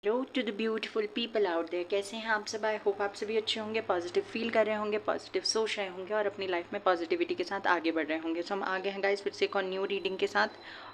Hello to the beautiful people out there, कैसे हैं आप सब। आई होप आप सभी अच्छे होंगे, पॉजिटिव फील कर रहे होंगे, पॉजिटिव सोच रहे होंगे और अपनी लाइफ में पॉजिटिविटी के साथ आगे बढ़ रहे होंगे। सो हम आगे हैं गाइस फिर से एक और न्यू रीडिंग के साथ।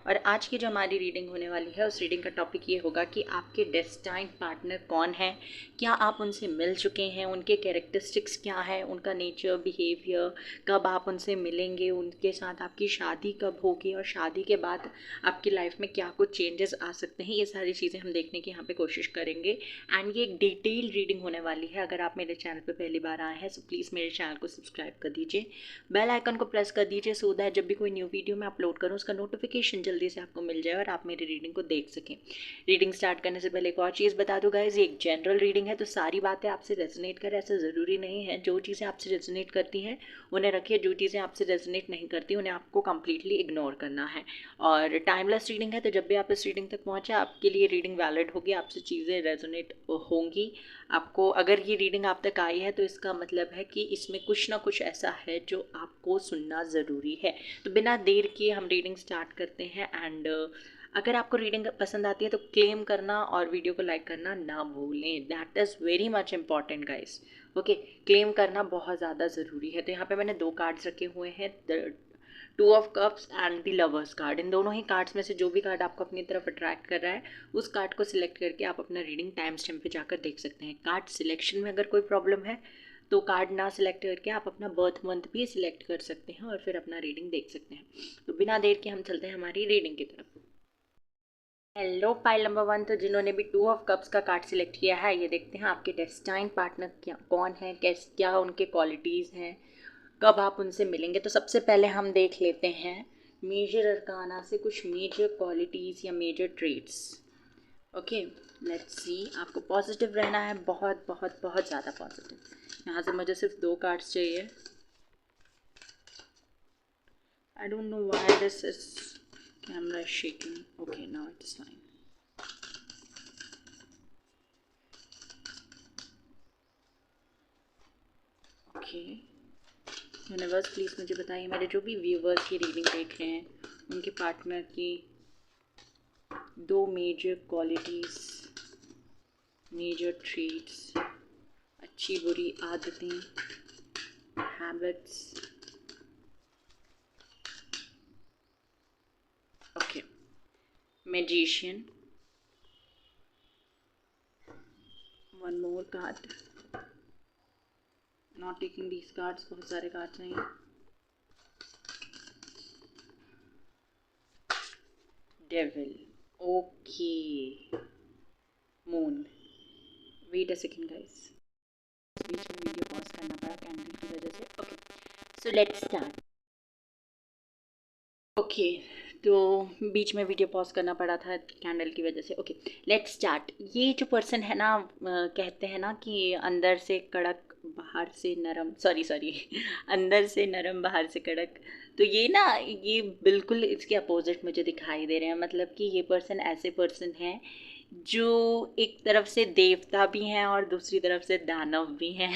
और आज की जो हमारी रीडिंग होने वाली है उस रीडिंग का टॉपिक ये होगा कि आपके डेस्टाइन्ड पार्टनर कौन है, क्या आप उनसे मिल चुके हैं, उनके कैरेक्टरिस्टिक्स क्या है, उनका नेचर बिहेवियर, कब आप उनसे मिलेंगे, उनके साथ आपकी शादी कब होगी और शादी के बाद आपकी लाइफ में क्या कुछ चेंजेस आ सकते हैं, ये सारी चीज़ें हम देखने की यहाँ पे कोशिश करेंगे। एंड ये एक डिटेल रीडिंग होने वाली है। अगर आप मेरे चैनल पे पहली बार आए हैं तो प्लीज़ मेरे चैनल को सब्सक्राइब कर दीजिए, बेल आइकन को प्रेस कर दीजिए सो दैट जब भी कोई न्यू वीडियो मैं अपलोड करूँ उसका नोटिफिकेशन जल्दी से आपको मिल जाए और आप मेरी रीडिंग को देख सकें। रीडिंग स्टार्ट करने से पहले एक और चीज़ बता दूँ गाइज, ये एक जनरल रीडिंग है तो सारी बातें आपसे रेजोनेट करें ऐसा ज़रूरी नहीं है। जो चीज़ें आपसे रेजोनेट करती हैं उन्हें रखिए, जो चीज़ें आपसे रेजोनेट नहीं करती उन्हें आपको कंप्लीटली इग्नोर करना है। और टाइमलेस रीडिंग है तो जब भी आप इस रीडिंग तक पहुंचे आपके लिए रीडिंग वैलिड होगी, आपसे चीज़ें रेजोनेट होंगी। आपको अगर ये रीडिंग आप तक आई है तो इसका मतलब है कि इसमें कुछ ना कुछ ऐसा है जो आपको सुनना ज़रूरी है। तो बिना देर किए हम रीडिंग स्टार्ट करते हैं। एंड अगर आपको रीडिंग पसंद आती है तो क्लेम करना और वीडियो को लाइक करना ना भूलें, that is very much important guys. Okay, claim करना बहुत ज़्यादा ज़रूरी है। तो यहाँ पे मैंने दो कार्ड्स रखे हुए हैं, two of cups and the lovers card. इन दोनों ही कार्ड्स में से जो भी कार्ड आपको अपनी तरफ अट्रैक्ट कर रहा है उस कार्ड को सिलेक्ट करके आप अपना रीडिंग टाइम स्टैम्प पे जाकर देख सकते हैं। कार्ड सिलेक्शन में अगर कोई प्रॉब्लम है तो कार्ड ना सिलेक्ट करके आप अपना बर्थ मंथ भी सिलेक्ट कर सकते हैं और फिर अपना रीडिंग देख सकते हैं। तो बिना देर के हम चलते हैं हमारी रीडिंग की तरफ। हेलो पाइल नंबर वन, तो जिन्होंने भी टू ऑफ कप्स का कार्ड सिलेक्ट किया है ये देखते हैं आपके डेस्टाइन पार्टनर क्या कौन है, कैसे क्या उनके क्वालिटीज़ हैं, कब आप उनसे मिलेंगे। तो सबसे पहले हम देख लेते हैं मेजर अरकाना से कुछ मेजर क्वालिटीज़ या major traits. Okay, let's see. आपको पॉजिटिव रहना है, बहुत बहुत बहुत ज़्यादा पॉजिटिव। यहाँ से मुझे सिर्फ दो कार्ड्स चाहिए। I don't know why this is camera shaking. Okay, now it's fine. Okay universe, please मुझे बताइए मेरे जो भी व्यूवर्स की रीडिंग देख रहे हैं उनके पार्टनर की दो मेजर क्वालिटीज़, मेजर ट्रेट्स, अच्छी बुरी आदतें, habits. Okay, magician, one more card, not taking these cards, बहुत सारे कार्ड्स हैं ये। Devil, okay, moon. Wait a second guys, बीच में वीडियो पॉज करना पड़ा कैंडल की वजह से। Okay, so let's start. Okay, तो बीच में वीडियो पॉज करना पड़ा था कैंडल की वजह से। Okay, let's start. ये जो पर्सन है ना, कहते हैं ना कि अंदर से कड़क बाहर से नरम, सॉरी सॉरी अंदर से नरम बाहर से कड़क। तो ये ना, ये बिल्कुल इसके अपोजिट मुझे दिखाई दे रहे हैं। मतलब कि ये पर्सन ऐसे पर्सन है जो एक तरफ से देवता भी हैं और दूसरी तरफ से दानव भी हैं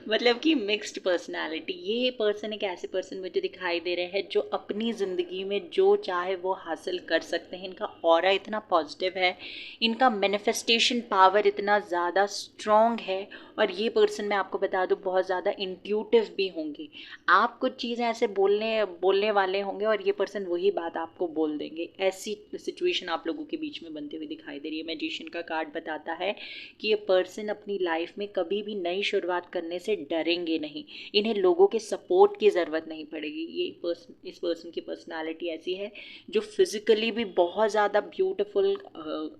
मतलब कि मिक्स्ड पर्सनालिटी। ये पर्सन एक ऐसे पर्सन मुझे दिखाई दे रहे हैं जो अपनी ज़िंदगी में जो चाहे वो हासिल कर सकते हैं। इनका ऑरा इतना पॉजिटिव है, इनका मैनिफेस्टेशन पावर इतना ज़्यादा स्ट्रॉन्ग है। और ये पर्सन, मैं आपको बता दूँ, बहुत ज़्यादा इंट्यूटिव भी होंगे। आप कुछ चीज़ें ऐसे बोलने बोलने वाले होंगे और ये पर्सन वही बात आपको बोल देंगे। ऐसी सिचुएशन आप लोगों के बीच में बनती हुई दिखाई दे रही है। मैजिशियन का कार्ड बताता है कि ये पर्सन अपनी लाइफ में कभी भी नई शुरुआत करने से डरेंगे नहीं, इन्हें लोगों के सपोर्ट की ज़रूरत नहीं पड़ेगी। ये पर्सन, इस पर्सन की पर्सनालिटी ऐसी है जो फिज़िकली भी बहुत ज़्यादा ब्यूटीफुल,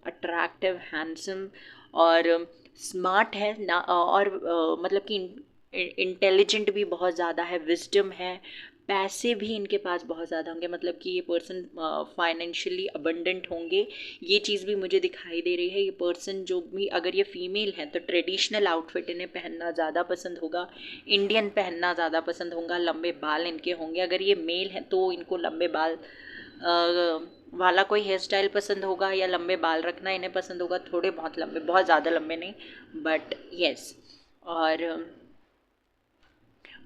अट्रैक्टिव, हैंडसम और स्मार्ट है ना। और मतलब कि इंटेलिजेंट भी बहुत ज़्यादा है, विजडम है, पैसे भी इनके पास बहुत ज़्यादा होंगे। मतलब कि ये पर्सन फाइनेंशियली अबंडेंट होंगे, ये चीज़ भी मुझे दिखाई दे रही है। ये पर्सन जो भी, अगर ये फीमेल है तो ट्रेडिशनल आउटफिट इन्हें पहनना ज़्यादा पसंद होगा, इंडियन पहनना ज़्यादा पसंद होगा, लंबे बाल इनके होंगे। अगर ये मेल है तो इनको लंबे बाल वाला कोई हेयर स्टाइल पसंद होगा या लंबे बाल रखना इन्हें पसंद होगा, थोड़े बहुत लंबे, बहुत ज़्यादा लंबे नहीं, बट येस। और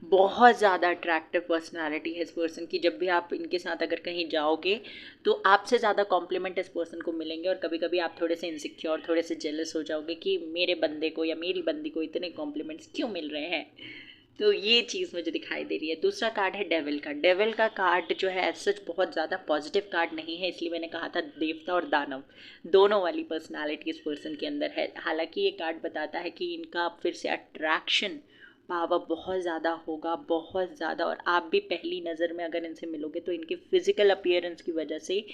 बहुत ज़्यादा अट्रैक्टिव पर्सनालिटी है इस पर्सन की। जब भी आप इनके साथ अगर कहीं जाओगे तो आपसे ज़्यादा कॉम्प्लीमेंट इस पर्सन को मिलेंगे, और कभी कभी आप थोड़े से इनसिक्योर, थोड़े से जेलस हो जाओगे कि मेरे बंदे को या मेरी बंदी को इतने कॉम्प्लीमेंट्स क्यों मिल रहे हैं। तो ये चीज़ मुझे दिखाई दे रही है। दूसरा कार्ड है डेविल का। डेविल का कार्ड जो है एज सच बहुत ज़्यादा पॉजिटिव कार्ड नहीं है, इसलिए मैंने कहा था देवता और दानव दोनों वाली पर्सनालिटी इस पर्सन के अंदर है। हालांकि ये कार्ड बताता है कि इनका फिर से अट्रैक्शन पावर बहुत ज़्यादा होगा, बहुत ज़्यादा। और आप भी पहली नज़र में अगर इनसे मिलोगे तो इनके फिजिकल अपीयरेंस की वजह से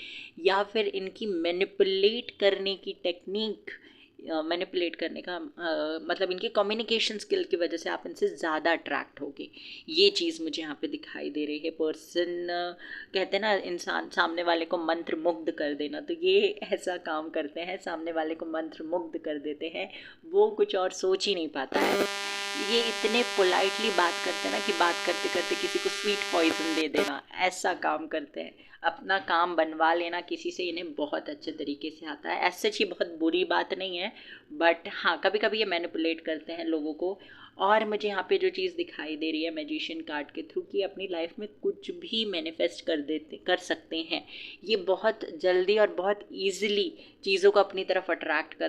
या फिर इनकी मैनिपुलेट करने की टेक्निक, मैनिपुलेट करने का मतलब इनके कम्युनिकेशन स्किल की वजह से आप इनसे ज़्यादा अट्रैक्ट होगे। ये चीज़ मुझे यहाँ पे दिखाई दे रही है। पर्सन कहते हैं ना, इंसान सामने वाले को मंत्र मुग्ध कर देना, तो ये ऐसा काम करते हैं, सामने वाले को मंत्र मुग्ध कर देते हैं, वो कुछ और सोच ही नहीं पाता है। ये इतने पोलाइटली बात करते हैं ना कि बात करते करते किसी को स्वीट पॉइजन दे देना, ऐसा काम करते हैं। अपना काम बनवा लेना किसी से इन्हें बहुत अच्छे तरीके से आता है। ऐसे ही बहुत बुरी बात नहीं है, बट हाँ कभी कभी ये मैनिपुलेट करते हैं लोगों को। और मुझे यहाँ पे जो चीज़ दिखाई दे रही है मैजिशियन कार्ड के थ्रू, कि अपनी लाइफ में कुछ भी मैनिफेस्ट कर सकते हैं। ये बहुत जल्दी और बहुत ईजिली चीज़ों को अपनी तरफ अट्रैक्ट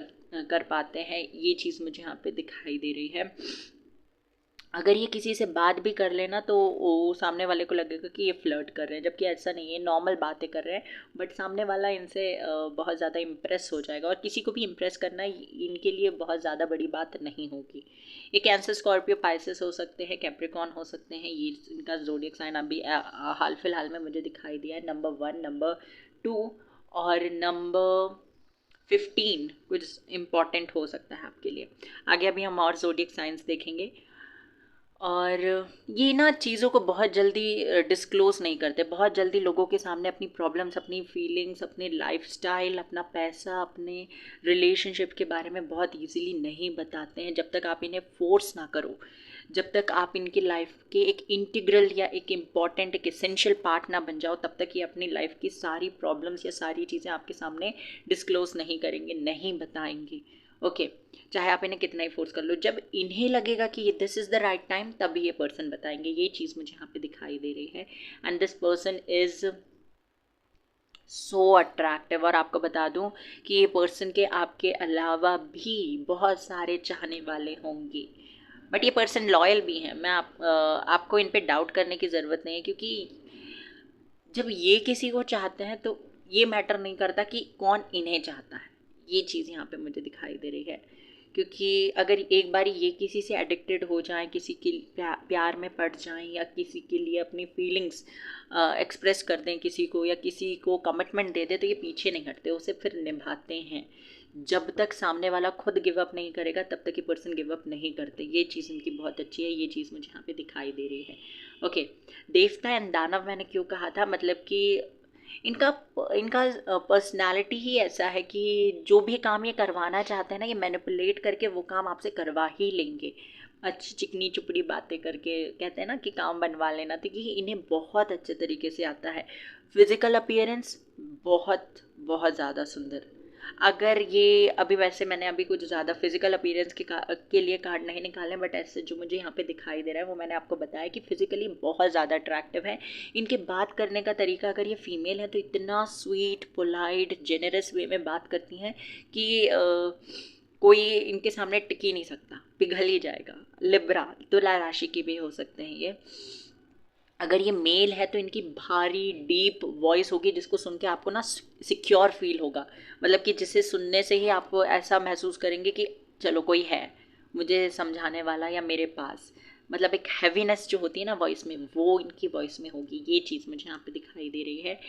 कर पाते हैं। ये चीज़ मुझे यहाँ पे दिखाई दे रही है। अगर ये किसी से बात भी कर लेना तो वो सामने वाले को लगेगा कि ये फ्लर्ट कर रहे हैं, जबकि ऐसा नहीं है, नॉर्मल बातें कर रहे हैं। बट सामने वाला इनसे बहुत ज़्यादा इम्प्रेस हो जाएगा, और किसी को भी इम्प्रेस करना इनके लिए बहुत ज़्यादा बड़ी बात नहीं होगी। ये कैंसर, स्कॉर्पियो, पाइसेस हो सकते हैं, कैप्रिकॉन हो सकते हैं। ये इनका ज़ोडिएक साइन अभी हाल फिलहाल में मुझे दिखाई दिया है। नंबर 1, नंबर 2 और नंबर 15 कुछ इम्पॉर्टेंट हो सकता है आपके लिए। आगे अभी हम और ज़ोडिएक साइंस देखेंगे। और ये ना चीज़ों को बहुत जल्दी डिस्क्लोज़ नहीं करते, बहुत जल्दी लोगों के सामने अपनी प्रॉब्लम्स, अपनी फीलिंग्स, अपने लाइफस्टाइल, अपना पैसा, अपने रिलेशनशिप के बारे में बहुत इजीली नहीं बताते हैं, जब तक आप इन्हें फोर्स ना करो, जब तक आप इनकी लाइफ के एक इंटीग्रल या एक इम्पॉर्टेंट, एक एसेंशियल पार्ट ना बन जाओ, तब तक ये अपनी लाइफ की सारी प्रॉब्लम्स या सारी चीज़ें आपके सामने डिस्क्लोज़ नहीं करेंगे, नहीं बताएंगे। ओके चाहे आप इन्हें कितना ही फोर्स कर लो, जब इन्हें लगेगा कि this is the right time, तब ये पर्सन बताएंगे। ये चीज़ मुझे यहाँ पे दिखाई दे रही है। And this person is so attractive. और आपको बता दूं कि ये पर्सन के आपके अलावा भी बहुत सारे चाहने वाले होंगे, बट ये पर्सन लॉयल भी हैं। आपको इन पे डाउट करने की ज़रूरत नहीं है, क्योंकि जब ये किसी को चाहते हैं तो ये मैटर नहीं करता कि कौन इन्हें चाहता है। ये चीज़ यहाँ पे मुझे दिखाई दे रही है। क्योंकि अगर एक बार ये किसी से एडिक्टेड हो जाएं, किसी के प्यार में पड़ जाएं, या किसी के लिए अपनी फीलिंग्स एक्सप्रेस कर दें किसी को, या किसी को कमिटमेंट दे दें, तो ये पीछे नहीं हटते, उसे फिर निभाते हैं। जब तक सामने वाला खुद गिव अप नहीं करेगा तब तक ये पर्सन गिव अप नहीं करते। ये चीज़ इनकी बहुत अच्छी है। ये चीज़ मुझे यहाँ पे दिखाई दे रही है। ओके देवता एंड दानव मैंने क्यों कहा था, मतलब कि इनका इनका पर्सनालिटी ही ऐसा है कि जो भी काम ये करवाना चाहते हैं ना, ये मैनिपुलेट करके वो काम आपसे करवा ही लेंगे, अच्छी चिकनी चुपड़ी बातें करके। कहते हैं ना कि काम बनवा लेना, तो ये इन्हें बहुत अच्छे तरीके से आता है। फिजिकल अपीयरेंस बहुत बहुत ज़्यादा सुंदर। अगर ये अभी, वैसे मैंने अभी कुछ ज़्यादा फिजिकल अपीयरेंस के लिए कार्ड नहीं निकाले, बट ऐसे जो मुझे यहाँ पे दिखाई दे रहा है वो मैंने आपको बताया कि फिजिकली बहुत ज़्यादा अट्रैक्टिव है। इनके बात करने का तरीका, अगर ये फीमेल है तो इतना स्वीट, पोलाइट, जेनरस वे में बात करती हैं कि कोई इनके सामने टिक ही नहीं सकता, पिघल ही जाएगा। लिब्रा, तुला राशि की भी हो सकते हैं ये। अगर ये मेल है तो इनकी भारी डीप वॉइस होगी, जिसको सुन के आपको ना सिक्योर फील होगा, मतलब कि जिसे सुनने से ही आप ऐसा महसूस करेंगे कि चलो कोई है मुझे समझाने वाला या मेरे पास, मतलब एक हैवीनेस जो होती है ना वॉइस में, वो इनकी वॉइस में होगी। ये चीज़ मुझे यहाँ पे दिखाई दे रही है।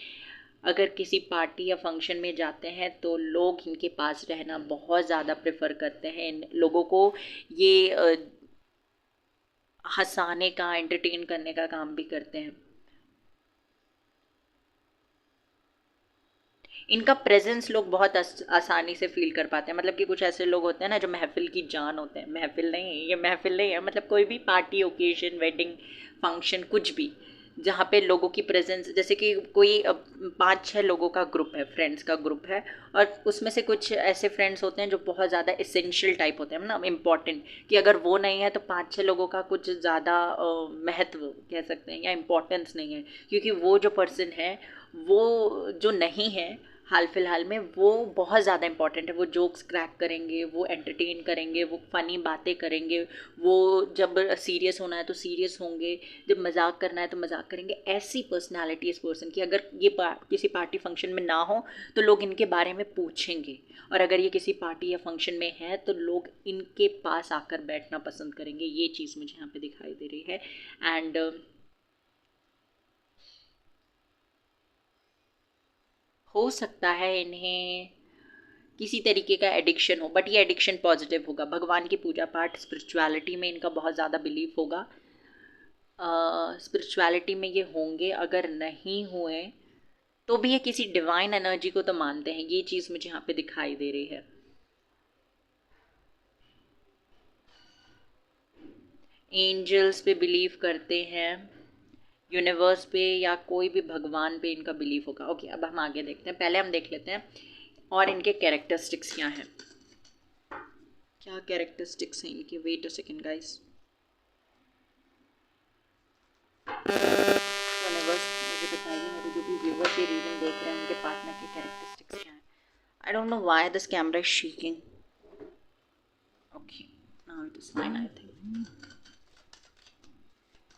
अगर किसी पार्टी या फंक्शन में जाते हैं तो लोग इनके पास रहना बहुत ज़्यादा प्रेफर करते हैं। इन लोगों को ये हंसाने का, एंटरटेन करने का काम भी करते हैं। इनका प्रेजेंस लोग बहुत आसानी से फील कर पाते हैं, मतलब कि कुछ ऐसे लोग होते हैं ना जो महफिल की जान होते हैं। महफिल नहीं है, ये महफिल नहीं है, मतलब कोई भी पार्टी, ओकेजन, वेडिंग, फंक्शन, कुछ भी, जहाँ पे लोगों की प्रेजेंस, जैसे कि कोई 5-6 लोगों का ग्रुप है, फ्रेंड्स का ग्रुप है, और उसमें से कुछ ऐसे फ्रेंड्स होते हैं जो बहुत ज़्यादा इसेंशियल टाइप होते हैं ना, इम्पॉर्टेंट, कि अगर वो नहीं है तो 5-6 लोगों का कुछ ज़्यादा महत्व कह सकते हैं या इम्पोर्टेंस नहीं है, क्योंकि वो जो पर्सन है वो जो नहीं है हाल फिलहाल में, वो बहुत ज़्यादा इंपॉर्टेंट है। वो जोक्स क्रैक करेंगे, वो एंटरटेन करेंगे, वो फ़नी बातें करेंगे, वो जब सीरियस होना है तो सीरियस होंगे, जब मजाक करना है तो मजाक करेंगे। ऐसी पर्सनालिटी इस पर्सन की, अगर ये किसी पार्टी फंक्शन में ना हो तो लोग इनके बारे में पूछेंगे, और अगर ये किसी पार्टी या फंक्शन में है तो लोग इनके पास आकर बैठना पसंद करेंगे। ये चीज़ मुझे यहाँ पे दिखाई दे रही है। एंड हो सकता है इन्हें किसी तरीके का एडिक्शन हो, बट ये एडिक्शन पॉजिटिव होगा। भगवान की पूजा पाठ, स्पिरिचुअलिटी में इनका बहुत ज़्यादा बिलीफ होगा। स्पिरिचुअलिटी में ये होंगे, अगर नहीं हुए तो भी ये किसी डिवाइन एनर्जी को तो मानते हैं। ये चीज़ मुझे यहाँ पे दिखाई दे रही है। एंजल्स पे बिलीव करते हैं, यूनिवर्स पे या कोई भी भगवान पे इनका बिलीफ होगा। ओके, अब हम आगे देखते हैं। पहले हम देख लेते हैं और इनके कैरेक्टरिस्टिक्स क्या हैं। क्या कैरेक्टरिस्टिक्स हैं इनकी? Wait a second guys. Universe मुझे बताइए, मेरे जो भी व्यूवर्स ये रीडिंग देख रहे हैं उनके पार्टनर के कैरेक्टरिस्टिक्स क्या हैं। I don't know why this camera is shaking. Okay, now it is fine I think.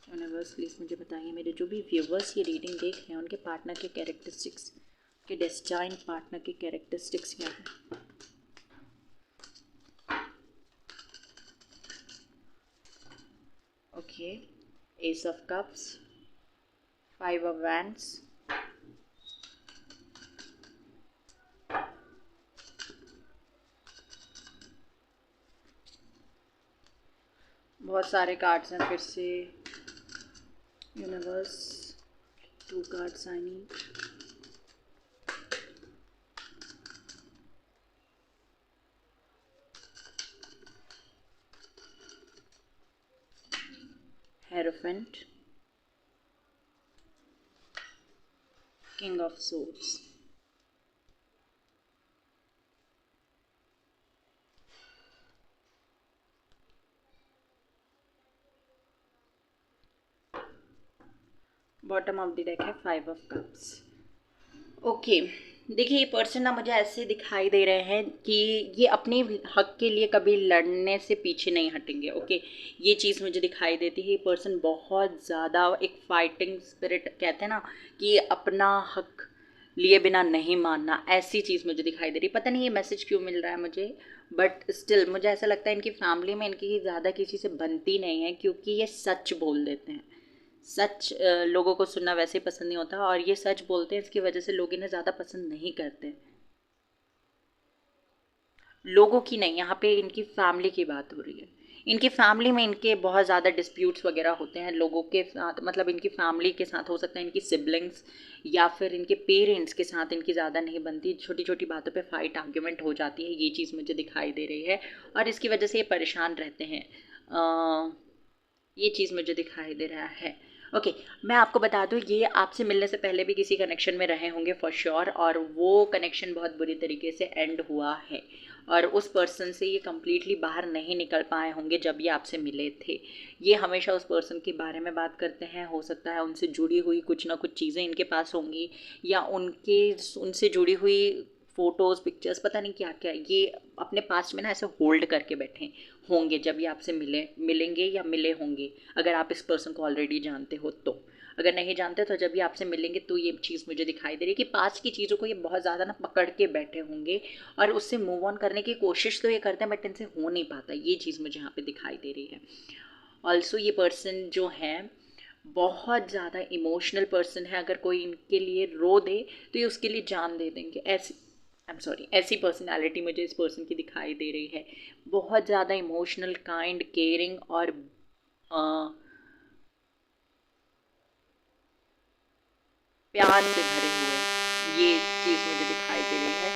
Universe please मुझे बताइए, मेरे जो भी व्यूवर्स ये रीडिंग देख रहे हैं उनके पार्टनर के कैरेक्टरिस्टिक्स, के डेस्टाइन पार्टनर के कैरेक्टरिस्टिक्स क्या हैं। Okay, S of cups, 5 of wands, बहुत सारे कार्ड्स हैं फिर से। Universe, 2 cards I need. Hierophant, king of swords. Bottom of the deck है 5 ऑफ कप्स। ओके, देखिए ये पर्सन ना मुझे ऐसे दिखाई दे रहे हैं कि ये अपने हक के लिए कभी लड़ने से पीछे नहीं हटेंगे। ओके, ये चीज़ मुझे दिखाई देती है। ये पर्सन बहुत ज़्यादा एक फाइटिंग स्पिरिट कहते हैं ना, कि अपना हक लिए बिना नहीं मानना, ऐसी चीज़ मुझे दिखाई दे रही। पता नहीं ये मैसेज क्यों मिल रहा है मुझे, बट स्टिल मुझे ऐसा लगता है इनकी फैमिली में इनकी ज़्यादा किसी से बनती नहीं है, क्योंकि ये सच बोल देते हैं। सच लोगों को सुनना वैसे ही पसंद नहीं होता, और ये सच बोलते हैं, इसकी वजह से लोग इन्हें ज़्यादा पसंद नहीं करते। लोगों की नहीं, यहाँ पे इनकी फैमिली की बात हो रही है। इनकी फैमिली में इनके बहुत ज़्यादा डिस्प्यूट्स वगैरह होते हैं लोगों के साथ, मतलब इनकी फैमिली के साथ, हो सकता है इनकी सिबलिंग्स या फिर इनके पेरेंट्स के साथ इनकी ज़्यादा नहीं बनती। छोटी छोटी बातों पे फाइट आर्ग्यूमेंट हो जाती है। ये चीज़ मुझे दिखाई दे रही है, और इसकी वजह से ये परेशान रहते हैं। ये चीज़ मुझे दिखाई दे रहा है। ओके, मैं आपको बता दूँ, ये आपसे मिलने से पहले भी किसी कनेक्शन में रहे होंगे फॉर श्योर, और वो कनेक्शन बहुत बुरी तरीके से एंड हुआ है, और उस पर्सन से ये कम्प्लीटली बाहर नहीं निकल पाए होंगे जब ये आपसे मिले थे। ये हमेशा उस पर्सन के बारे में बात करते हैं। हो सकता है उनसे जुड़ी हुई कुछ ना कुछ चीज़ें इनके पास होंगी, या उनसे जुड़ी हुई फ़ोटोज़, पिक्चर्स, पता नहीं क्या क्या ये अपने पास में ना ऐसे होल्ड करके बैठे होंगे जब ये आपसे मिलेंगे या मिले होंगे। अगर आप इस पर्सन को ऑलरेडी जानते हो तो, अगर नहीं जानते तो जब ये आपसे मिलेंगे तो ये चीज़ मुझे दिखाई दे रही है कि पास की चीज़ों को ये बहुत ज़्यादा ना पकड़ के बैठे होंगे, और उससे मूव ऑन करने की कोशिश तो ये करते हैं, बट इनसे हो नहीं पाता। ये चीज़ मुझे यहाँ पे दिखाई दे रही है। ऑल्सो ये पर्सन जो है बहुत ज़्यादा इमोशनल पर्सन है। अगर कोई इनके लिए रो दे तो ये उसके लिए जान दे देंगे। ऐसी, आई एम सॉरी, ऐसी पर्सनालिटी मुझे इस पर्सन की दिखाई दे रही है। बहुत ज़्यादा इमोशनल, काइंड, केयरिंग और प्यार से भरे हुए, ये चीज़ मुझे दिखाई दे रही है।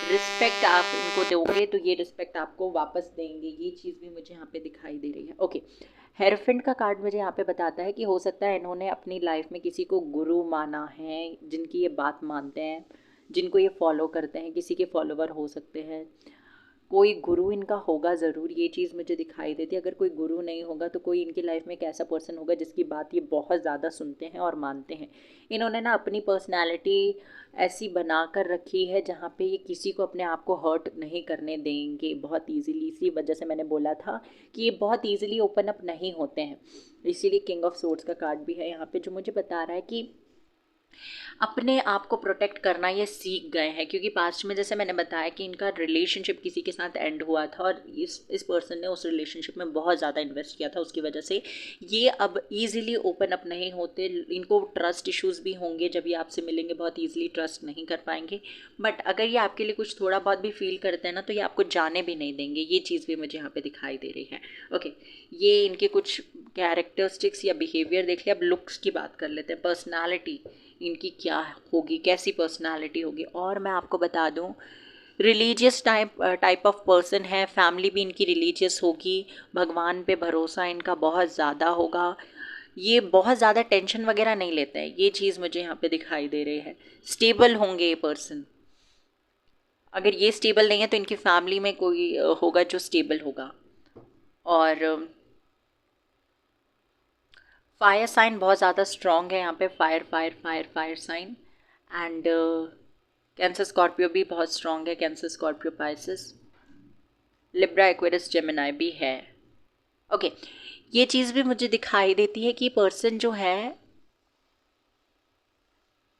रिस्पेक्ट आप इनको दोगे तो ये रिस्पेक्ट आपको वापस देंगे, ये चीज़ भी मुझे यहाँ पे दिखाई दे रही है। ओके, हेरोफेंट का कार्ड मुझे यहाँ पे बताता है कि हो सकता है इन्होंने अपनी लाइफ में किसी को गुरु माना है, जिनकी ये बात मानते हैं, जिनको ये फॉलो करते हैं, किसी के फॉलोवर हो सकते हैं। कोई गुरु इनका होगा ज़रूर, ये चीज़ मुझे दिखाई देती है। अगर कोई गुरु नहीं होगा तो कोई इनकी लाइफ में एक ऐसा पर्सन होगा जिसकी बात ये बहुत ज़्यादा सुनते हैं और मानते हैं। इन्होंने ना अपनी पर्सनैलिटी ऐसी बना कर रखी है जहाँ पे ये किसी को अपने आप को हर्ट नहीं करने देंगे बहुत ईजीली। इसी वजह से मैंने बोला था कि ये बहुत ईजीली ओपन अप नहीं होते हैं। इसीलिए किंग ऑफ सोर्ड्स का कार्ड भी है यहाँ पे, जो मुझे बता रहा है कि अपने आप को प्रोटेक्ट करना ये सीख गए हैं। क्योंकि पास्ट में जैसे मैंने बताया कि इनका रिलेशनशिप किसी के साथ एंड हुआ था और इस पर्सन ने उस रिलेशनशिप में बहुत ज़्यादा इन्वेस्ट किया था, उसकी वजह से ये अब ईजिली ओपन अप नहीं होते। इनको ट्रस्ट इश्यूज़ भी होंगे, जब ये आपसे मिलेंगे बहुत ईजिली ट्रस्ट नहीं कर पाएंगे। बट अगर ये आपके लिए कुछ थोड़ा बहुत भी फील करते हैं ना, तो ये आपको जाने भी नहीं देंगे, ये चीज़ भी मुझे यहाँ पे दिखाई दे रही है। ओके, ये इनके कुछ कैरेक्टरिस्टिक्स या बिहेवियर देख लिया। अब लुक्स की बात कर लेते हैं। पर्सनालिटी इनकी क्या होगी, कैसी पर्सनालिटी होगी। और मैं आपको बता दूं, रिलीजियस टाइप ऑफ पर्सन है। फैमिली भी इनकी रिलीजियस होगी। भगवान पे भरोसा इनका बहुत ज़्यादा होगा। ये बहुत ज़्यादा टेंशन वगैरह नहीं लेते हैं, ये चीज़ मुझे यहाँ पे दिखाई दे रही है। स्टेबल होंगे ये पर्सन। अगर ये स्टेबल नहीं है तो इनकी फैमिली में कोई होगा जो स्टेबल होगा। और फायर साइन बहुत ज़्यादा स्ट्रॉन्ग है यहाँ पे। Fire fire fire fire sign. And Cancer Scorpio भी बहुत स्ट्रॉन्ग है। Cancer Scorpio Pisces, Libra Aquarius Gemini भी है। ओके, ये चीज़ भी मुझे दिखाई देती है कि पर्सन जो है,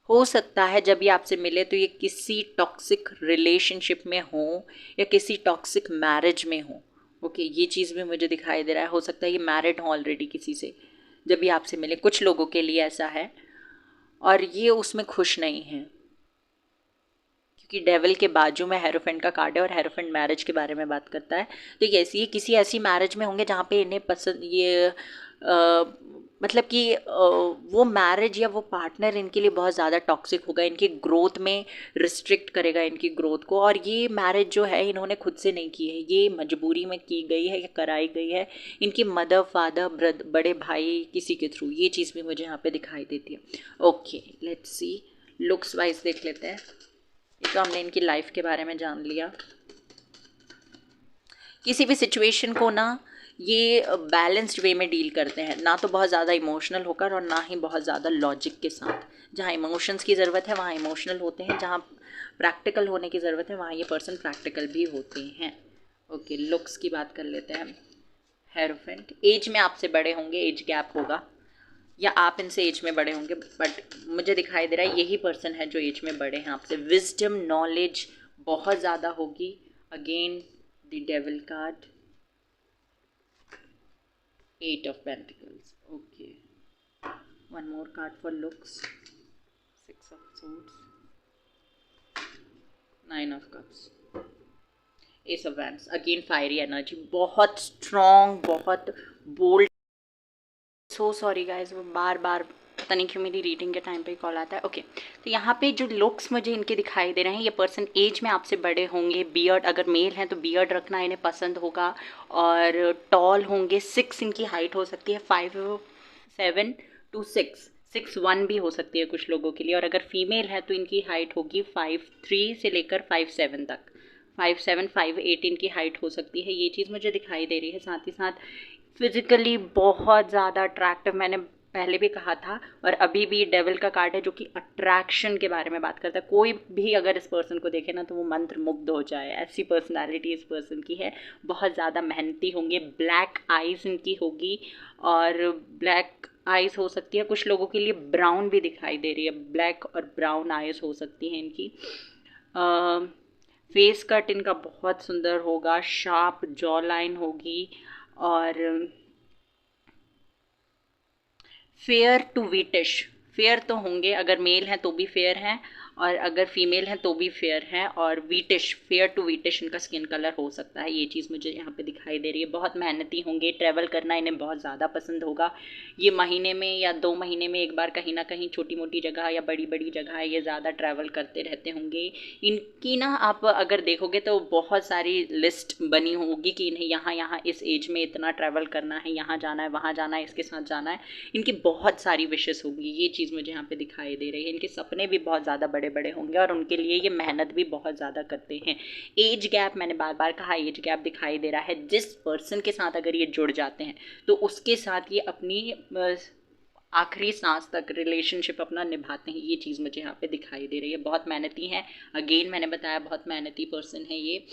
हो सकता है जब ये आपसे मिले तो ये किसी टॉक्सिक रिलेशनशिप में हो या किसी टॉक्सिक मैरिज में हो। ओके, ये चीज़ भी मुझे दिखाई दे रहा है। हो सकता है ये मैरिड हो ऑलरेडी किसी से जब ये आपसे मिले। कुछ लोगों के लिए ऐसा है और ये उसमें खुश नहीं है, क्योंकि डेविल के बाजू में हेरोफेंट का कार्ड है और हेरोफेंट मैरिज के बारे में बात करता है। तो ये किसी ऐसी मैरिज में होंगे जहाँ पे इन्हें पसंद ये मतलब कि वो मैरिज या वो पार्टनर इनके लिए बहुत ज़्यादा टॉक्सिक होगा, इनकी ग्रोथ में रिस्ट्रिक्ट करेगा इनकी ग्रोथ को। और ये मैरिज जो है इन्होंने खुद से नहीं की है, ये मजबूरी में की गई है या कराई गई है इनकी मदर फादर बड़े भाई किसी के थ्रू। ये चीज़ भी मुझे यहाँ पे दिखाई देती है। Okay, let's C, looks wise देख लेते हैं। ये तो हमने इनकी लाइफ के बारे में जान लिया। किसी भी सिचुएशन को ना ये बैलेंस्ड वे में डील करते हैं, ना तो बहुत ज़्यादा इमोशनल होकर और ना ही बहुत ज़्यादा लॉजिक के साथ। जहाँ इमोशंस की ज़रूरत है वहाँ इमोशनल होते हैं, जहाँ प्रैक्टिकल होने की ज़रूरत है वहाँ ये पर्सन प्रैक्टिकल भी होते हैं। ओके, लुक्स की बात कर लेते हैं। हेरोफेंट एज में आपसे बड़े होंगे, एज गैप होगा या आप इनसे एज में बड़े होंगे, बट मुझे दिखाई दे रहा है यही पर्सन है जो एज में बड़े हैं आपसे। विजडम नॉलेज बहुत ज़्यादा होगी। Again the devil card, 8 of Pentacles. Okay, one more card for looks, 6 of Swords, 9 of Cups, Ace of Wands. Again fiery energy, बहुत strong, बहुत bold. सो सॉरी गाइज, वो बार बार पता नहीं क्यों मेरी रीडिंग के टाइम पे कॉल आता है। ओके, तो यहाँ पे जो लुक्स मुझे इनके दिखाई दे रहे हैं, ये पर्सन एज में आपसे बड़े होंगे। बियर्ड, अगर मेल हैं तो बियर्ड रखना इन्हें पसंद होगा। और टॉल होंगे, 6 इनकी हाइट हो सकती है, 5'7" to 6'1" भी हो सकती है कुछ लोगों के लिए। और अगर फीमेल है तो इनकी हाइट होगी 5'3" से लेकर 5'7" तक। 5'7", 5'8" इनकी हाइट हो सकती है, ये चीज़ मुझे दिखाई दे रही है। साथ ही साथ फिजिकली बहुत ज़्यादा अट्रैक्टिव, मैंने पहले भी कहा था और अभी भी डेविल का कार्ड है जो कि अट्रैक्शन के बारे में बात करता है। कोई भी अगर इस पर्सन को देखे ना तो वो मंत्र मुग्ध हो जाए, ऐसी पर्सनालिटी इस पर्सन की है। बहुत ज़्यादा मेहनती होंगे, ब्लैक आइज़ इनकी होगी और ब्लैक आइज़ हो सकती है कुछ लोगों के लिए, ब्राउन भी दिखाई दे रही है, ब्लैक और ब्राउन आइज़ हो सकती हैं इनकी। फेस कट इनका बहुत सुंदर होगा, शार्प जॉ लाइन होगी और फेयर टू वीटिश, फेयर तो होंगे, अगर मेल हैं तो भी फेयर हैं और अगर फीमेल हैं तो भी फेयर हैं, और वीटिश, फेयर टू वीटिश इनका स्किन कलर हो सकता है। ये चीज़ मुझे यहाँ पे दिखाई दे रही है। बहुत मेहनती होंगे, ट्रैवल करना इन्हें बहुत ज़्यादा पसंद होगा। ये महीने में या 2 महीने में एक बार कहीं ना कहीं छोटी मोटी जगह या बड़ी बड़ी जगह ये ज़्यादा ट्रैवल करते रहते होंगे। इनकी ना आप अगर देखोगे तो बहुत सारी लिस्ट बनी होगी कि इन्हें यहाँ यहाँ इस एज में इतना ट्रैवल करना है, यहाँ जाना है, वहाँ जाना है, इसके साथ जाना है। इनकी बहुत सारी विशेस होगी। ये चीज़ मुझे यहाँ पे दिखाई दे रही है। इनके सपने भी बहुत ज़्यादा बड़े बड़े होंगे और उनके लिए ये मेहनत भी बहुत ज़्यादा करते हैं। एज गैप, मैंने बार बार कहा, एज गैप दिखाई दे रहा है। जिस पर्सन के साथ अगर ये जुड़ जाते हैं तो उसके साथ ये अपनी आखिरी सांस तक रिलेशनशिप अपना निभाते हैं। ये चीज़ मुझे यहाँ पे दिखाई दे रही है। बहुत मेहनती हैं, अगेन मैंने बताया बहुत मेहनती पर्सन है ये।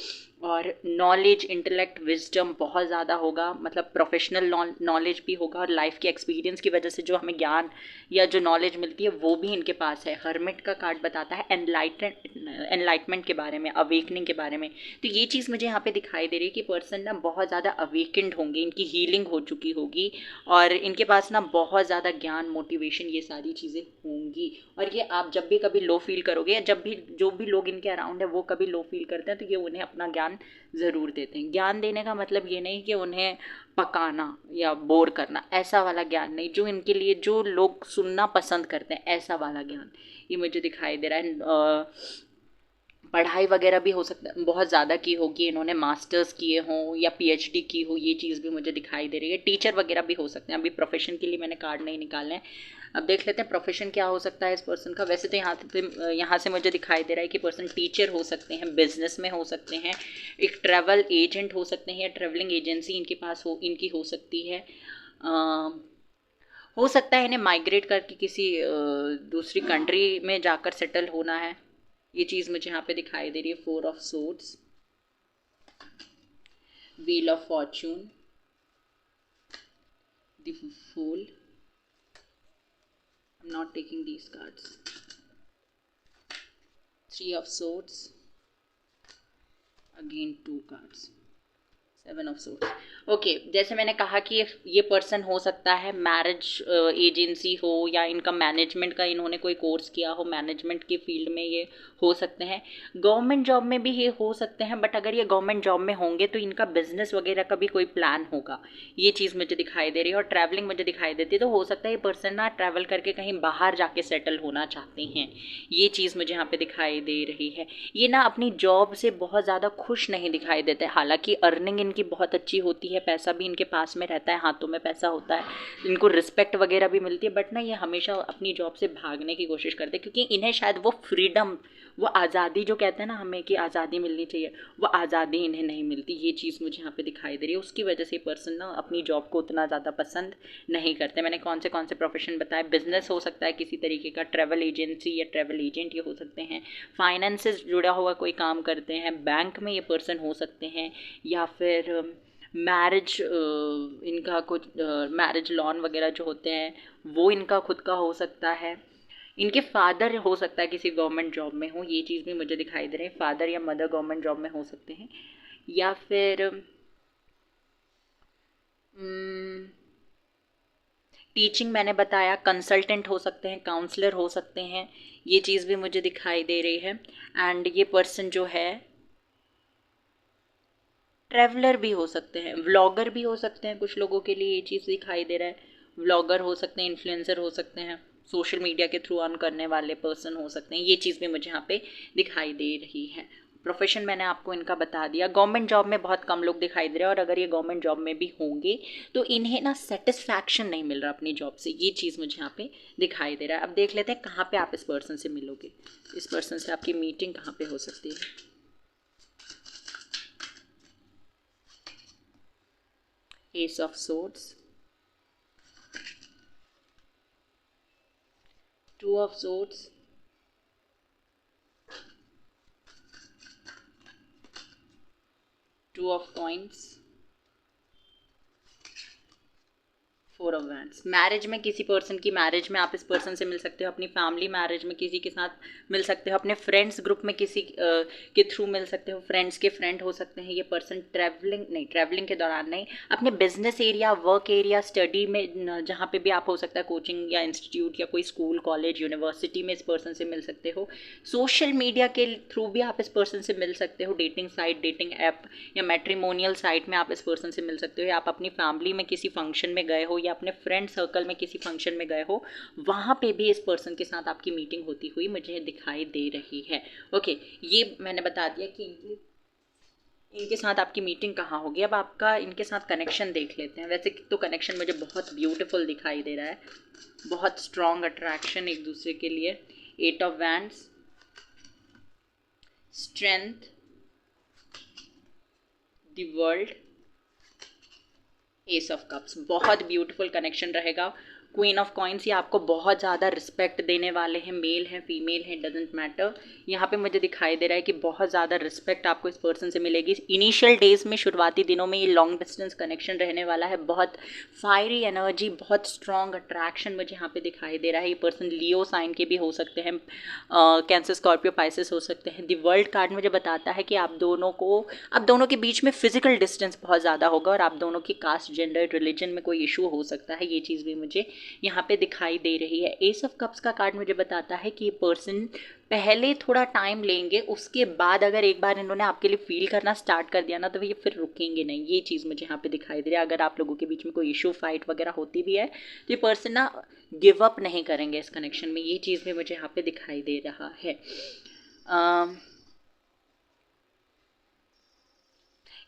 और नॉलेज, इंटेलेक्ट, विजडम बहुत ज़्यादा होगा, मतलब प्रोफेशनल नॉलेज भी होगा, और लाइफ के एक्सपीरियंस की वजह से जो हमें ज्ञान या जो नॉलेज मिलती है वो भी इनके पास है। हर्मिट का कार्ड बताता है एनलाइटमेंट के बारे में, अवेकनिंग के बारे में। तो ये चीज़ मुझे यहाँ पे दिखाई दे रही है कि पर्सन ना बहुत ज़्यादा अवेकेंड होंगे, इनकी हीलिंग हो चुकी होगी, और इनके पास ना बहुत ज़्यादा ज्ञान, मोटिवेशन, ये सारी चीज़ें होंगी। और ये आप जब भी कभी लो फील करोगे, या जब भी जो भी लोग इनके अराउंड है वो कभी लो फील करते हैं, तो ये उन्हें अपना ज्ञान ज़रूर देते हैं। ज्ञान देने का मतलब ये नहीं कि उन्हें पकाना या बोर करना, ऐसा वाला ज्ञान नहीं। जो इनके लिए, जो लोग सुनना पसंद करते हैं, ऐसा वाला ज्ञान ये मुझे दिखाई दे रहा है। पढ़ाई वगैरह भी हो सकता है बहुत ज़्यादा की होगी, इन्होंने मास्टर्स किए हों या पीएचडी की हो, ये चीज़ भी मुझे दिखाई दे रही है। टीचर वगैरह भी हो सकते हैं। अभी प्रोफेशन के लिए मैंने कार्ड नहीं निकाले हैं। अब देख लेते हैं प्रोफेशन क्या हो सकता है इस पर्सन का। वैसे तो यहाँ से मुझे दिखाई दे रहा है कि पर्सन टीचर हो सकते हैं, बिजनेस में हो सकते हैं, एक ट्रैवल एजेंट हो सकते हैं, या ट्रैवलिंग एजेंसी इनके पास इनकी हो सकती है। हो सकता है इन्हें माइग्रेट करके किसी दूसरी कंट्री में जाकर सेटल होना है। ये चीज़ मुझे यहाँ पे दिखाई दे रही है। 4 of swords, wheel of fortune, the fool. I am not taking these cards. 3 of swords, again 2 cards, 7 of swords. Okay, जैसे मैंने कहा कि ये पर्सन हो सकता है मैरिज एजेंसी हो, या इनका मैनेजमेंट का इन्होंने कोई कोर्स किया हो, मैनेजमेंट के फील्ड में ये हो सकते हैं। गवर्नमेंट जॉब में भी ये हो सकते हैं, बट अगर ये गवर्नमेंट जॉब में होंगे तो इनका बिजनेस वगैरह का भी कोई प्लान होगा। ये चीज़ मुझे दिखाई दे रही है। और ट्रैवलिंग मुझे दिखाई देती है, तो हो सकता है ये पर्सन ना ट्रैवल करके कहीं बाहर जाके सेटल होना चाहते हैं। ये चीज़ मुझे यहाँ पे दिखाई दे रही है। ये ना अपनी जॉब से बहुत ज़्यादा खुश नहीं दिखाई देते। हालांकि अर्निंग इनकी बहुत अच्छी होती है, पैसा भी इनके पास में रहता है, हाथों में पैसा होता है, इनको रिस्पेक्ट वगैरह भी मिलती है, बट ना ये हमेशा अपनी जॉब से भागने की कोशिश करते हैं, क्योंकि इन्हें शायद वो फ्रीडम, वो आज़ादी जो कहते हैं ना हमें कि आज़ादी मिलनी चाहिए, वो आज़ादी इन्हें नहीं मिलती। ये चीज़ मुझे यहाँ पे दिखाई दे रही है। उसकी वजह से पर्सन ना अपनी जॉब को उतना ज़्यादा पसंद नहीं करते। मैंने कौन से प्रोफेशन बताए। बिजनेस हो सकता है किसी तरीके का, ट्रैवल एजेंसी या ट्रैवल एजेंट ये हो सकते हैं, फाइनेंस से जुड़ा हुआ कोई काम करते हैं, बैंक में ये पर्सन हो सकते हैं, या फिर मैरिज, इनका कुछ मैरिज लॉन वगैरह जो होते हैं वो इनका खुद का हो सकता है। इनके फादर हो सकता है किसी गवर्नमेंट जॉब में हो, ये चीज़ भी मुझे दिखाई दे रही है। फादर या मदर गवर्नमेंट जॉब में हो सकते हैं, या फिर टीचिंग मैंने बताया, कंसल्टेंट हो सकते हैं, काउंसलर हो सकते हैं। ये चीज़ भी मुझे दिखाई दे रही है। एंड ये पर्सन जो है ट्रैवलर भी हो सकते हैं, व्लॉगर भी हो सकते हैं। कुछ लोगों के लिए ये चीज़ दिखाई दे रहा है। व्लॉगर हो सकते हैं, इन्फ्लुएंसर हो सकते हैं, सोशल मीडिया के थ्रू अर्न करने वाले पर्सन हो सकते हैं। ये चीज़ भी मुझे यहाँ पे दिखाई दे रही है। प्रोफेशन मैंने आपको इनका बता दिया। गवर्नमेंट जॉब में बहुत कम लोग दिखाई दे रहे हैं, और अगर ये गवर्नमेंट जॉब में भी होंगे तो इन्हें ना सेटिस्फैक्शन नहीं मिल रहा अपनी जॉब से। ये चीज़ मुझे यहाँ पे दिखाई दे रहा है। अब देख लेते हैं कहाँ पे आप इस पर्सन से मिलोगे, इस पर्सन से आपकी मीटिंग कहाँ पे हो सकती है। Ace of Swords, 2 of Swords, 2 of Coins, 4 of wands, marriage में किसी पर्सन की मैरिज में आप इस पर्सन से मिल सकते हो, अपनी फैमिली मैरिज में किसी के साथ मिल सकते हो, अपने फ्रेंड्स ग्रुप में किसी के थ्रू मिल सकते हो, फ्रेंड्स के फ्रेंड हो सकते हैं ये पर्सन, ट्रैवलिंग के दौरान नहीं, अपने business area, work area, study में जहाँ पे भी आप हो सकता है, कोचिंग या इंस्टीट्यूट या कोई स्कूल कॉलेज यूनिवर्सिटी में इस पर्सन से मिल सकते हो, सोशल मीडिया के थ्रू भी आप इस पर्सन से मिल सकते हो, डेटिंग साइट, डेटिंग ऐप या मैट्रिमोनियल साइट में आप इस पर्सन से मिल सकते हो, या आप अपनी फैमिली में किसी फंक्शन में गए हो या अपने फ्रेंड सर्कल में किसी फंक्शन में गए हो, वहाँ पे भी इस पर्सन के साथ आपकी मीटिंग होती हुई मुझे दिखाई दे रही है। ओके, ये मैंने बता दिया कि इनके साथ आपकी मीटिंग कहाँ होगी। अब आपका इनके साथ कनेक्शन देख लेते हैं। वैसे तो कनेक्शन मुझे बहुत ब्यूटीफुल दिखाई दे रहा है, बहुत स्ट्रॉन्ग अट्रैक्शन एक दूसरे के लिए। 8 of wands, strength, the world, S of cups, बहुत ब्यूटीफुल कनेक्शन रहेगा। क्वीन ऑफ कॉइन्स, ये आपको बहुत ज़्यादा रिस्पेक्ट देने वाले हैं, मेल हैं फीमेल हैं डजेंट मैटर। यहाँ पे मुझे दिखाई दे रहा है कि बहुत ज़्यादा रिस्पेक्ट आपको इस पर्सन से मिलेगी। इनिशियल डेज में, शुरुआती दिनों में ये लॉन्ग डिस्टेंस कनेक्शन रहने वाला है। बहुत फायरी एनर्जी, बहुत स्ट्रॉन्ग अट्रैक्शन मुझे यहाँ पे दिखाई दे रहा है। ये पर्सन लियो साइन के भी हो सकते हैं, कैंसर, स्कॉर्पियो, पाइसेस हो सकते हैं। द वर्ल्ड कार्ड मुझे बताता है कि आप दोनों के बीच में फिजिकल डिस्टेंस बहुत ज़्यादा होगा और आप दोनों की कास्ट, जेंडर, रिलीजन में कोई इशू हो सकता है। ये चीज़ भी मुझे यहाँ पे दिखाई दे रही है। एस ऑफ कप्स का कार्ड मुझे बताता है कि ये पर्सन पहले थोड़ा टाइम लेंगे, उसके बाद अगर एक बार इन्होंने आपके लिए फील करना स्टार्ट कर दिया ना, तो ये फिर रुकेंगे नहीं। ये चीज़ मुझे यहाँ पे दिखाई दे रही है। अगर आप लोगों के बीच में कोई इशू, फाइट वगैरह होती भी है, तो ये पर्सन ना गिव अप नहीं करेंगे इस कनेक्शन में। ये चीज़ भी मुझे यहाँ पे दिखाई दे रहा है।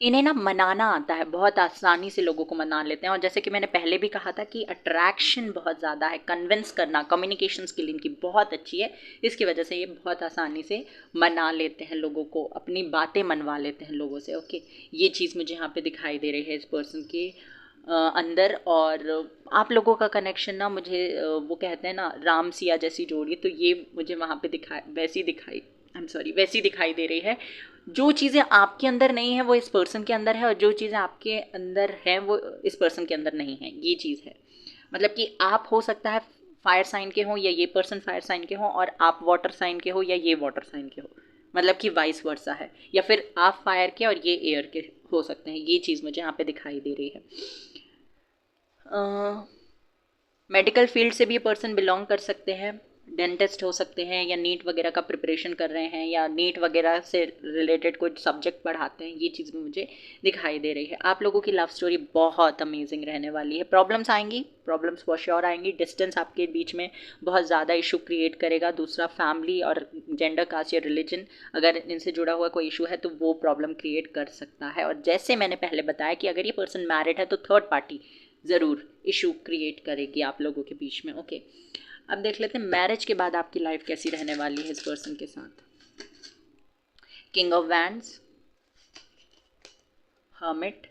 इन्हें ना मनाना आता है, बहुत आसानी से लोगों को मना लेते हैं। और जैसे कि मैंने पहले भी कहा था कि अट्रैक्शन बहुत ज़्यादा है, कन्विंस करना, कम्युनिकेशन स्किल इनकी बहुत अच्छी है, इसकी वजह से ये बहुत आसानी से मना लेते हैं लोगों को, अपनी बातें मनवा लेते हैं लोगों से। ओके, ये चीज़ मुझे यहाँ पे दिखाई दे रही है इस पर्सन के अंदर। और आप लोगों का कनेक्शन ना मुझे वो कहते हैं ना राम सिया जैसी जोड़ी, तो ये मुझे वहाँ पे वैसी दिखाई दे रही है। जो चीज़ें आपके अंदर नहीं है वो इस पर्सन के अंदर है, और जो चीज़ें आपके अंदर हैं वो इस पर्सन के अंदर नहीं है। ये चीज़ है, मतलब कि आप हो सकता है फायर साइन के हो या ये पर्सन फायर साइन के हो, और आप वाटर साइन के हो या ये वाटर साइन के हो, मतलब कि वाइस वर्सा है, या फिर आप फायर के और ये एयर के हो सकते हैं। ये चीज़ मुझे यहाँ पे दिखाई दे रही है। मेडिकल फील्ड से भी ये पर्सन बिलोंग कर सकते हैं, डेंटिस्ट हो सकते हैं, या नीट वगैरह का प्रिपरेशन कर रहे हैं, या नीट वगैरह से रिलेटेड कोई सब्जेक्ट पढ़ाते हैं। ये चीज़ भी मुझे दिखाई दे रही है। आप लोगों की लव स्टोरी बहुत अमेजिंग रहने वाली है। प्रॉब्लम्स आएंगी, प्रॉब्लम्स फॉर श्योर आएंगी। डिस्टेंस आपके बीच में बहुत ज़्यादा इशू क्रिएट करेगा। दूसरा, फैमिली और जेंडर, कास्ट या रिलीजन, अगर इनसे जुड़ा हुआ कोई इशू है तो वो प्रॉब्लम क्रिएट कर सकता है। और जैसे मैंने पहले बताया कि अगर ये पर्सन मैरिड है तो थर्ड पार्टी ज़रूर इशू क्रिएट करेगी आप लोगों के बीच में। ओके, अब देख लेते हैं मैरिज के बाद आपकी लाइफ कैसी रहने वाली है इस पर्सन के साथ। King of wands, hermit,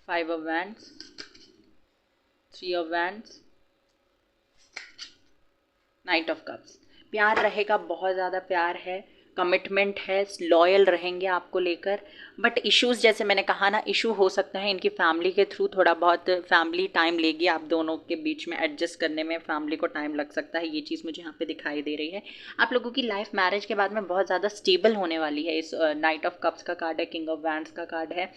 5 of wands, 3 of wands, night of cups. प्यार रहेगा, बहुत ज़्यादा प्यार है, कमिटमेंट है, लॉयल रहेंगे आपको लेकर। बट इश्यूज़, जैसे मैंने कहा ना, इशू हो सकता है इनकी फैमिली के थ्रू, थोड़ा बहुत फैमिली टाइम लेगी, आप दोनों के बीच में एडजस्ट करने में फैमिली को टाइम लग सकता है। ये चीज़ मुझे यहाँ पे दिखाई दे रही है। आप लोगों की लाइफ मैरिज के बाद में बहुत ज़्यादा स्टेबल होने वाली है। इस नाइट ऑफ कप्स का कार्ड है, किंग ऑफ वैंड्स का कार्ड है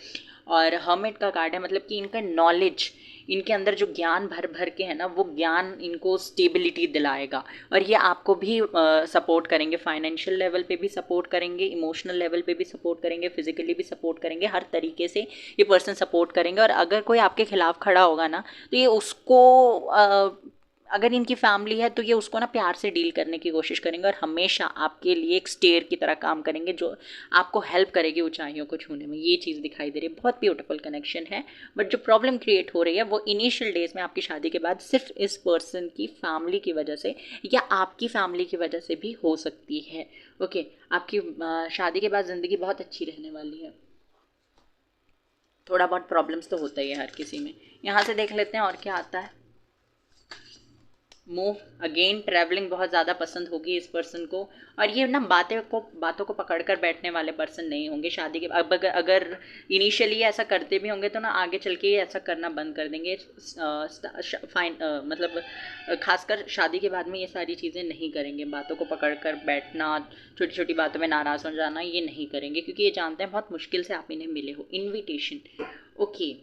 और हर्मिट का कार्ड है। मतलब कि इनका नॉलेज, इनके अंदर जो ज्ञान भर भर के है ना, वो ज्ञान इनको स्टेबिलिटी दिलाएगा। और ये आपको भी सपोर्ट करेंगे, फाइनेंशियल लेवल पे भी सपोर्ट करेंगे, इमोशनल लेवल पे भी सपोर्ट करेंगे, फिजिकली भी सपोर्ट करेंगे, हर तरीके से ये पर्सन सपोर्ट करेंगे। और अगर कोई आपके खिलाफ खड़ा होगा ना, तो ये उसको अगर इनकी फैमिली है तो ये उसको ना प्यार से डील करने की कोशिश करेंगे, और हमेशा आपके लिए एक स्टेयर की तरह काम करेंगे, जो आपको हेल्प करेगी ऊंचाइयों को छूने में। ये चीज़ दिखाई दे रही है। बहुत ब्यूटीफुल कनेक्शन है। बट जो प्रॉब्लम क्रिएट हो रही है वो इनिशियल डेज में आपकी शादी के बाद सिर्फ इस पर्सन की फैमिली की वजह से या आपकी फैमिली की वजह से भी हो सकती है। ओके, आपकी शादी के बाद ज़िंदगी बहुत अच्छी रहने वाली है। थोड़ा बहुत प्रॉब्लम्स तो होता ही है हर किसी में। यहाँ से देख लेते हैं और क्या आता है। मूव अगेन, ट्रैवलिंग बहुत ज़्यादा पसंद होगी इस पर्सन को। और ये ना बातों को पकड़ कर बैठने वाले पर्सन नहीं होंगे शादी के। अब अगर इनिशियली ऐसा करते भी होंगे तो ना आगे चल के ये ऐसा करना बंद कर देंगे। फाइन मतलब खासकर शादी के बाद में ये सारी चीज़ें नहीं करेंगे। बातों को पकड़ कर बैठना, छोटी छोटी बातों में नाराज़ हो जाना, ये नहीं करेंगे, क्योंकि ये जानते हैं बहुत मुश्किल से आप इन्हें मिले हो। Invitation, okay.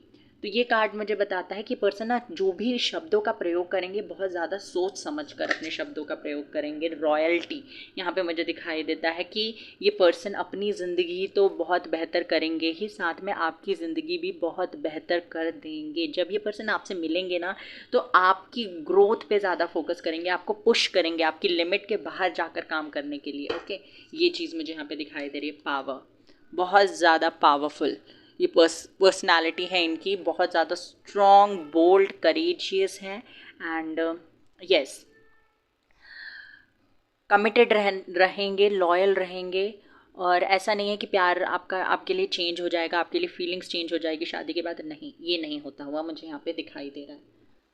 तो ये कार्ड मुझे बताता है कि पर्सन ना जो भी शब्दों का प्रयोग करेंगे बहुत ज़्यादा सोच समझ कर अपने शब्दों का प्रयोग करेंगे। रॉयल्टी यहाँ पे मुझे दिखाई देता है कि ये पर्सन अपनी ज़िंदगी तो बहुत बेहतर करेंगे ही, साथ में आपकी ज़िंदगी भी बहुत बेहतर कर देंगे। जब ये पर्सन आपसे मिलेंगे ना तो आपकी ग्रोथ पे ज़्यादा फोकस करेंगे, आपको पुश करेंगे आपकी लिमिट के बाहर जाकर काम करने के लिए। ओके, ये चीज़ मुझे यहाँ पे दिखाई दे रही है। पावर, बहुत ज़्यादा पावरफुल ये पर्सनालिटी है इनकी, बहुत ज़्यादा स्ट्रॉन्ग, बोल्ड, करेजियस है। एंड यस, कमिटेड रहेंगे, लॉयल रहेंगे। और ऐसा नहीं है कि प्यार आपका आपके लिए चेंज हो जाएगा, आपके लिए फीलिंग्स चेंज हो जाएगी शादी के बाद, नहीं, ये नहीं होता हुआ मुझे यहाँ पे दिखाई दे रहा है।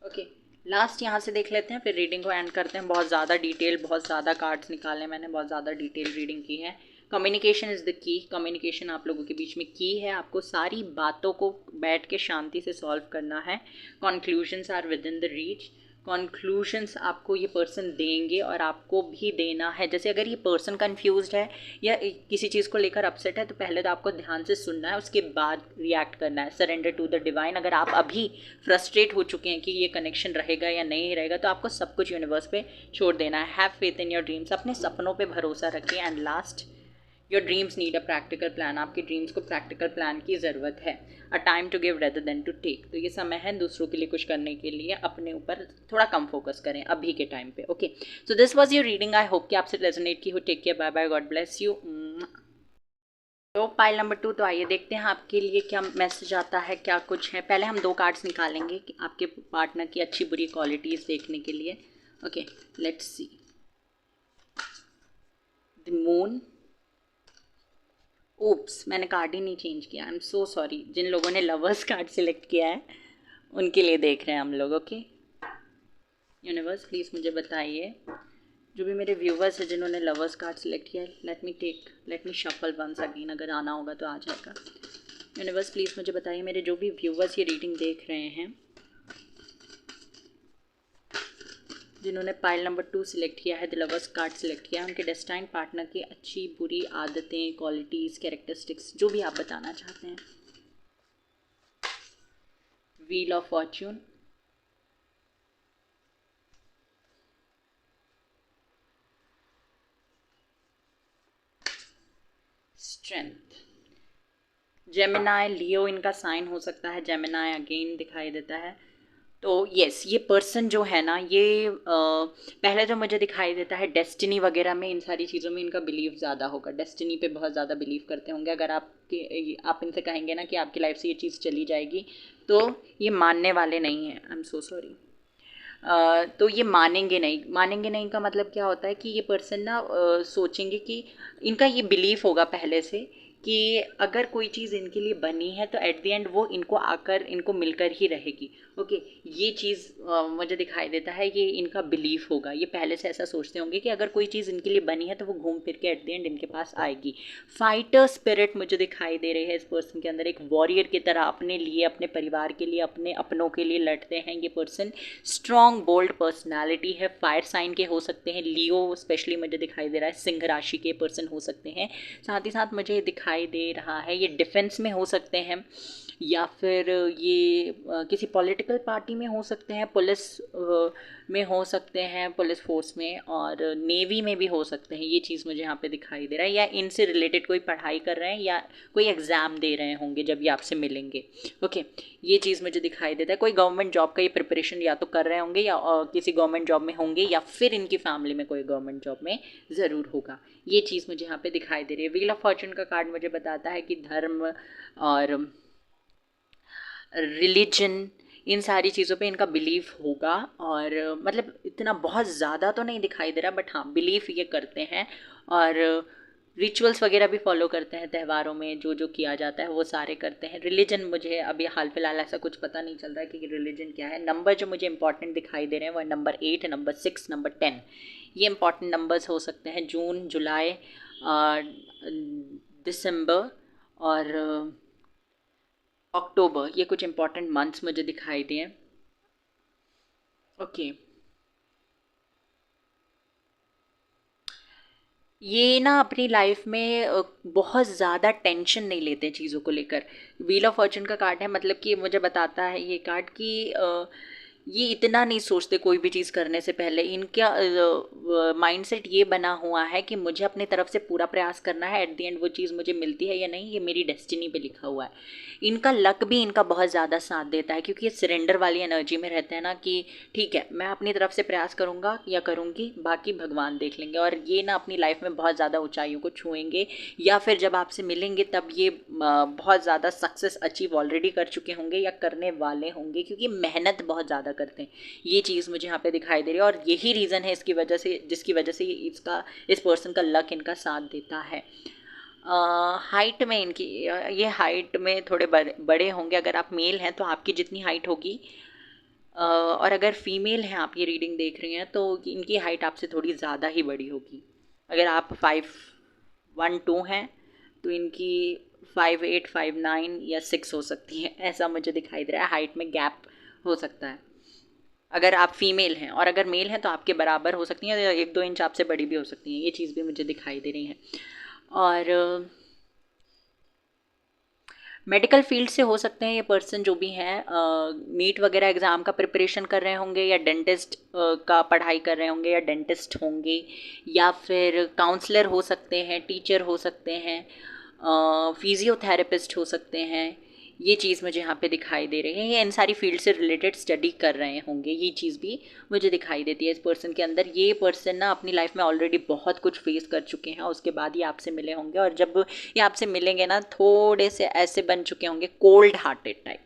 ओके, लास्ट यहाँ से देख लेते हैं, फिर रीडिंग को एंड करते हैं। बहुत ज़्यादा डिटेल, बहुत ज़्यादा कार्ड्स निकाले मैंने, बहुत ज़्यादा डिटेल रीडिंग की है। Communication is the key. Communication आप लोगों के बीच में की है, आपको सारी बातों को बैठ के शांति से सॉल्व करना है। Conclusions are within the reach. Conclusions आपको ये पर्सन देंगे और आपको भी देना है। जैसे अगर ये पर्सन कंफ्यूज्ड है या किसी चीज़ को लेकर अपसेट है तो पहले तो आपको ध्यान से सुनना है, उसके बाद रिएक्ट करना है। Surrender to the divine. अगर आप अभी फ्रस्ट्रेट हो चुके हैं कि ये कनेक्शन रहेगा या नहीं रहेगा तो आपको सब कुछ यूनिवर्स पे छोड़ देना है। Have faith in your dreams, अपने सपनों पे भरोसा रखिए। And last, your dreams need a practical plan. आपके ड्रीम्स को प्रैक्टिकल प्लान की ज़रूरत है। A time to give rather than to take. तो ये समय है दूसरों के लिए कुछ करने के लिए, अपने ऊपर थोड़ा कम फोकस करें अभी के टाइम पे। Okay, so this was your reading. I hope कि आपसे रेजोनेट की हो। Take care, bye bye, God bless you. तो पाइल नंबर 2, तो आइए देखते हैं आपके लिए क्या मैसेज आता है, क्या कुछ है। पहले हम 2 कार्ड्स निकालेंगे कि आपके पार्टनर की अच्छी बुरी क्वालिटीज़ देखने के लिए। Okay, let's see. The moon. Oops, मैंने कार्ड ही नहीं चेंज किया, आई एम सो सॉरी। जिन लोगों ने लवर्स कार्ड सिलेक्ट किया है उनके लिए देख रहे हैं हम लोग। ओके, यूनिवर्स प्लीज़ मुझे बताइए, जो भी मेरे व्यूवर्स हैं जिन्होंने लवर्स कार्ड सिलेक्ट किया है, let me shuffle once again, अगर आना होगा तो आ जाएगा। यूनिवर्स प्लीज़ मुझे बताइए, मेरे जो भी व्यूवर्स ये रीडिंग देख रहे हैं जिन्होंने पाइल नंबर 2 सिलेक्ट किया है, द लवर्स कार्ड सिलेक्ट किया है, उनके डेस्टाइन पार्टनर की अच्छी बुरी आदतें, क्वालिटीज़, कैरेक्टरिस्टिक्स, जो भी आप बताना चाहते हैं। Wheel of fortune, strength, Gemini, Leo इनका साइन हो सकता है। जेमिनाई अगेन दिखाई देता है। तो यस, ये पर्सन जो है ना, ये पहले तो मुझे दिखाई देता है डेस्टिनी वगैरह में, इन सारी चीज़ों में इनका बिलीव ज़्यादा होगा। डेस्टिनी पे बहुत ज़्यादा बिलीव करते होंगे। अगर आप इनसे कहेंगे ना कि आपकी लाइफ से ये चीज़ चली जाएगी तो ये मानने वाले नहीं हैं। I am so sorry. तो ये मानेंगे नहीं का मतलब क्या होता है कि ये पर्सन ना सोचेंगे कि इनका ये बिलीफ होगा पहले से कि अगर कोई चीज़ इनके लिए बनी है तो एट द एंड वो इनको मिलकर ही रहेगी। ओके, ये चीज़ मुझे दिखाई देता है, ये इनका बिलीफ होगा। ये पहले से ऐसा सोचते होंगे कि अगर कोई चीज़ इनके लिए बनी है तो वो घूम फिर के एट द एंड इनके पास आएगी। फाइटर स्पिरिट मुझे दिखाई दे रही है इस पर्सन के अंदर। एक वॉरियर की तरह अपने लिए, अपने परिवार के लिए, अपने अपनों के लिए लड़ते हैं ये पर्सन। स्ट्रॉन्ग बोल्ड पर्सनालिटी है। फायर साइन के हो सकते हैं, लियो स्पेशली मुझे दिखाई दे रहा है, सिंह राशि के पर्सन हो सकते हैं। साथ ही साथ मुझे दिखाई दे रहा है ये डिफेंस में हो सकते हैं, या फिर ये किसी पॉलिटिकल पार्टी में हो सकते हैं, पुलिस में हो सकते हैं, पुलिस फोर्स में, और नेवी में भी हो सकते हैं। ये चीज़ मुझे यहाँ पे दिखाई दे रहा है। या इनसे रिलेटेड कोई पढ़ाई कर रहे हैं या कोई एग्ज़ाम दे रहे होंगे जब ये आपसे मिलेंगे। ओके, ये चीज़ मुझे दिखाई देता है। कोई गवर्नमेंट जॉब का ये प्रिपरेशन या तो कर रहे होंगे या किसी गवर्नमेंट जॉब में होंगे, या फिर इनकी फैमिली में कोई गवर्नमेंट जॉब में ज़रूर होगा। ये चीज़ मुझे यहाँ पे दिखाई दे रही है। व्हील ऑफ फॉर्चून का कार्ड मुझे बताता है कि धर्म और रिलीजन, इन सारी चीज़ों पे इनका बिलीफ होगा। और मतलब इतना बहुत ज़्यादा तो नहीं दिखाई दे रहा, बट हाँ बिलीफ ये करते हैं। और रिचुअल्स वगैरह भी फॉलो करते हैं, त्योहारों में जो जो किया जाता है वो सारे करते हैं। रिलीजन मुझे अभी हाल फिलहाल ऐसा कुछ पता नहीं चल रहा है कि रिलीजन क्या है। नंबर जो मुझे इंपॉर्टेंट दिखाई दे रहे हैं वो नंबर 8, नंबर 6, नंबर 10। ये इंपॉर्टेंट नंबर्स हो सकते हैं। जून, जुलाई, दिसंबर और अक्टूबर, ये कुछ इंपॉर्टेंट मंथ्स मुझे दिखाई दिए। ओके, ये ना अपनी लाइफ में बहुत ज़्यादा टेंशन नहीं लेते चीज़ों को लेकर। व्हील ऑफ फॉर्चून का कार्ड है, मतलब कि मुझे बताता है ये कार्ड कि ये इतना नहीं सोचते कोई भी चीज़ करने से पहले। इनका माइंडसेट ये बना हुआ है कि मुझे अपनी तरफ से पूरा प्रयास करना है, एट द एंड वो चीज़ मुझे मिलती है या नहीं ये मेरी डेस्टिनी पे लिखा हुआ है। इनका लक भी इनका बहुत ज़्यादा साथ देता है, क्योंकि ये सरेंडर वाली एनर्जी में रहते हैं ना, कि ठीक है मैं अपनी तरफ से प्रयास करूँगा या करूँगी, बाकी भगवान देख लेंगे। और ये ना अपनी लाइफ में बहुत ज़्यादा ऊंचाइयों को छुएंगे, या फिर जब आपसे मिलेंगे तब ये बहुत ज़्यादा सक्सेस अचीव ऑलरेडी कर चुके होंगे या करने वाले होंगे, क्योंकि मेहनत बहुत ज़्यादा करते हैं। ये चीज़ मुझे यहाँ पे दिखाई दे रही है, और यही रीज़न है इसकी वजह से, जिसकी वजह से इस पर्सन का लक इनका साथ देता है। हाइट में इनकी, ये हाइट में थोड़े बड़े होंगे। अगर आप मेल हैं तो आपकी जितनी हाइट होगी, और अगर फीमेल हैं आप ये रीडिंग देख रही हैं तो इनकी हाइट आपसे थोड़ी ज़्यादा ही बड़ी होगी। अगर आप 5'1" हैं तो इनकी 5'8", 5'9" या 6 हो सकती है, ऐसा मुझे दिखाई दे रहा है। हाइट में गैप हो सकता है अगर आप फीमेल हैं, और अगर मेल हैं तो आपके बराबर हो सकती हैं, या 1-2 इंच आपसे बड़ी भी हो सकती हैं। ये चीज़ भी मुझे दिखाई दे रही है। और मेडिकल फील्ड से हो सकते हैं ये पर्सन जो भी हैं। नीट वगैरह एग्ज़ाम का प्रिपरेशन कर रहे होंगे, या डेंटिस्ट का पढ़ाई कर रहे होंगे, या डेंटिस्ट होंगे, या फिर काउंसलर हो सकते हैं, टीचर हो सकते हैं, फिजियोथेरेपिस्ट हो सकते हैं। ये चीज़ मुझे यहाँ पे दिखाई दे रही है। ये इन सारी फील्ड से रिलेटेड स्टडी कर रहे होंगे, ये चीज़ भी मुझे दिखाई देती है इस पर्सन के अंदर। ये पर्सन ना अपनी लाइफ में ऑलरेडी बहुत कुछ फेस कर चुके हैं, उसके बाद ही आपसे मिले होंगे। और जब ये आपसे मिलेंगे ना, थोड़े से ऐसे बन चुके होंगे cold hearted type.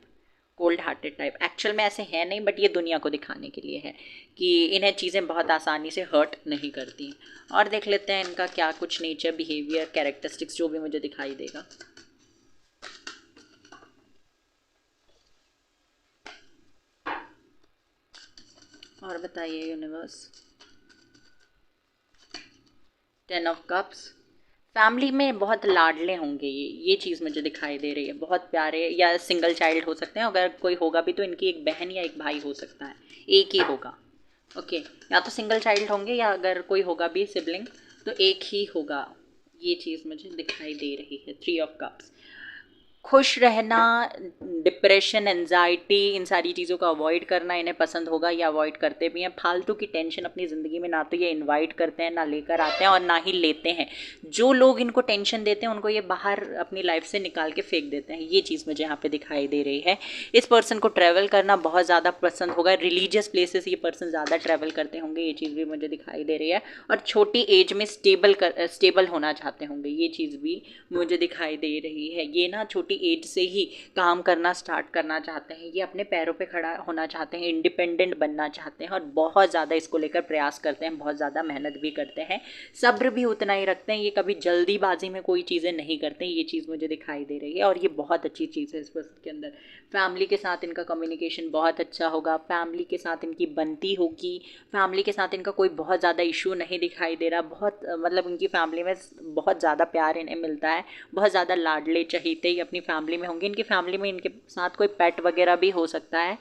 Cold hearted type actual में ऐसे हैं नहीं, बट ये दुनिया को दिखाने के लिए है कि इन्हें चीज़ें बहुत आसानी से हर्ट नहीं करती। और देख लेते हैं इनका क्या कुछ नेचर, बिहेवियर, कैरेक्टरिस्टिक्स जो भी मुझे दिखाई देगा। और बताइए यूनिवर्स। 10 ऑफ कप्स, फैमिली में बहुत लाडले होंगे ये चीज़ मुझे दिखाई दे रही है। बहुत प्यारे, या सिंगल चाइल्ड हो सकते हैं। अगर कोई होगा भी तो इनकी एक बहन या एक भाई हो सकता है, एक ही होगा। ओके, या तो सिंगल चाइल्ड होंगे, या अगर कोई होगा भी सिबलिंग तो एक ही होगा। ये चीज़ मुझे दिखाई दे रही है। 3 ऑफ कप्स, खुश रहना, डिप्रेशन, एंजाइटी, इन सारी चीज़ों को अवॉइड करना इन्हें पसंद होगा, या अवॉइड करते भी हैं। फालतू की टेंशन अपनी ज़िंदगी में ना तो ये इनवाइट करते हैं, ना लेकर आते हैं, और ना ही लेते हैं। जो लोग इनको टेंशन देते हैं उनको ये बाहर अपनी लाइफ से निकाल के फेंक देते हैं। ये चीज़ मुझे यहाँ पे दिखाई दे रही है। इस पर्सन को ट्रैवल करना बहुत ज़्यादा पसंद होगा। रिलीजियस प्लेसेस ये पर्सन ज़्यादा ट्रैवल करते होंगे, ये चीज़ भी मुझे दिखाई दे रही है। और छोटी एज में स्टेबल होना चाहते होंगे, ये चीज़ भी मुझे दिखाई दे रही है। ये ना छोटी एज से ही काम करना स्टार्ट करना चाहते हैं। ये अपने पैरों पे खड़ा होना चाहते हैं, इंडिपेंडेंट बनना चाहते हैं, और बहुत ज़्यादा इसको लेकर प्रयास करते हैं, बहुत ज़्यादा मेहनत भी करते हैं, सब्र भी उतना ही रखते हैं। ये कभी जल्दीबाजी में कोई चीज़ें नहीं करते, ये चीज़ मुझे दिखाई दे रही है। और ये बहुत अच्छी चीज़ है इस पर्सन के अंदर। फैमिली के साथ इनका कम्युनिकेशन बहुत अच्छा होगा, फैमिली के साथ इनकी बनती होगी, फैमिली के साथ इनका कोई बहुत ज़्यादा इशू नहीं दिखाई दे रहा। बहुत मतलब इनकी फैमिली में बहुत ज़्यादा प्यार इन्हें मिलता है, बहुत ज़्यादा लाडले चहीते ही अपनी फैमिली में होंगे। इनकी फैमिली में इनके साथ कोई पेट वगैरह भी हो सकता है।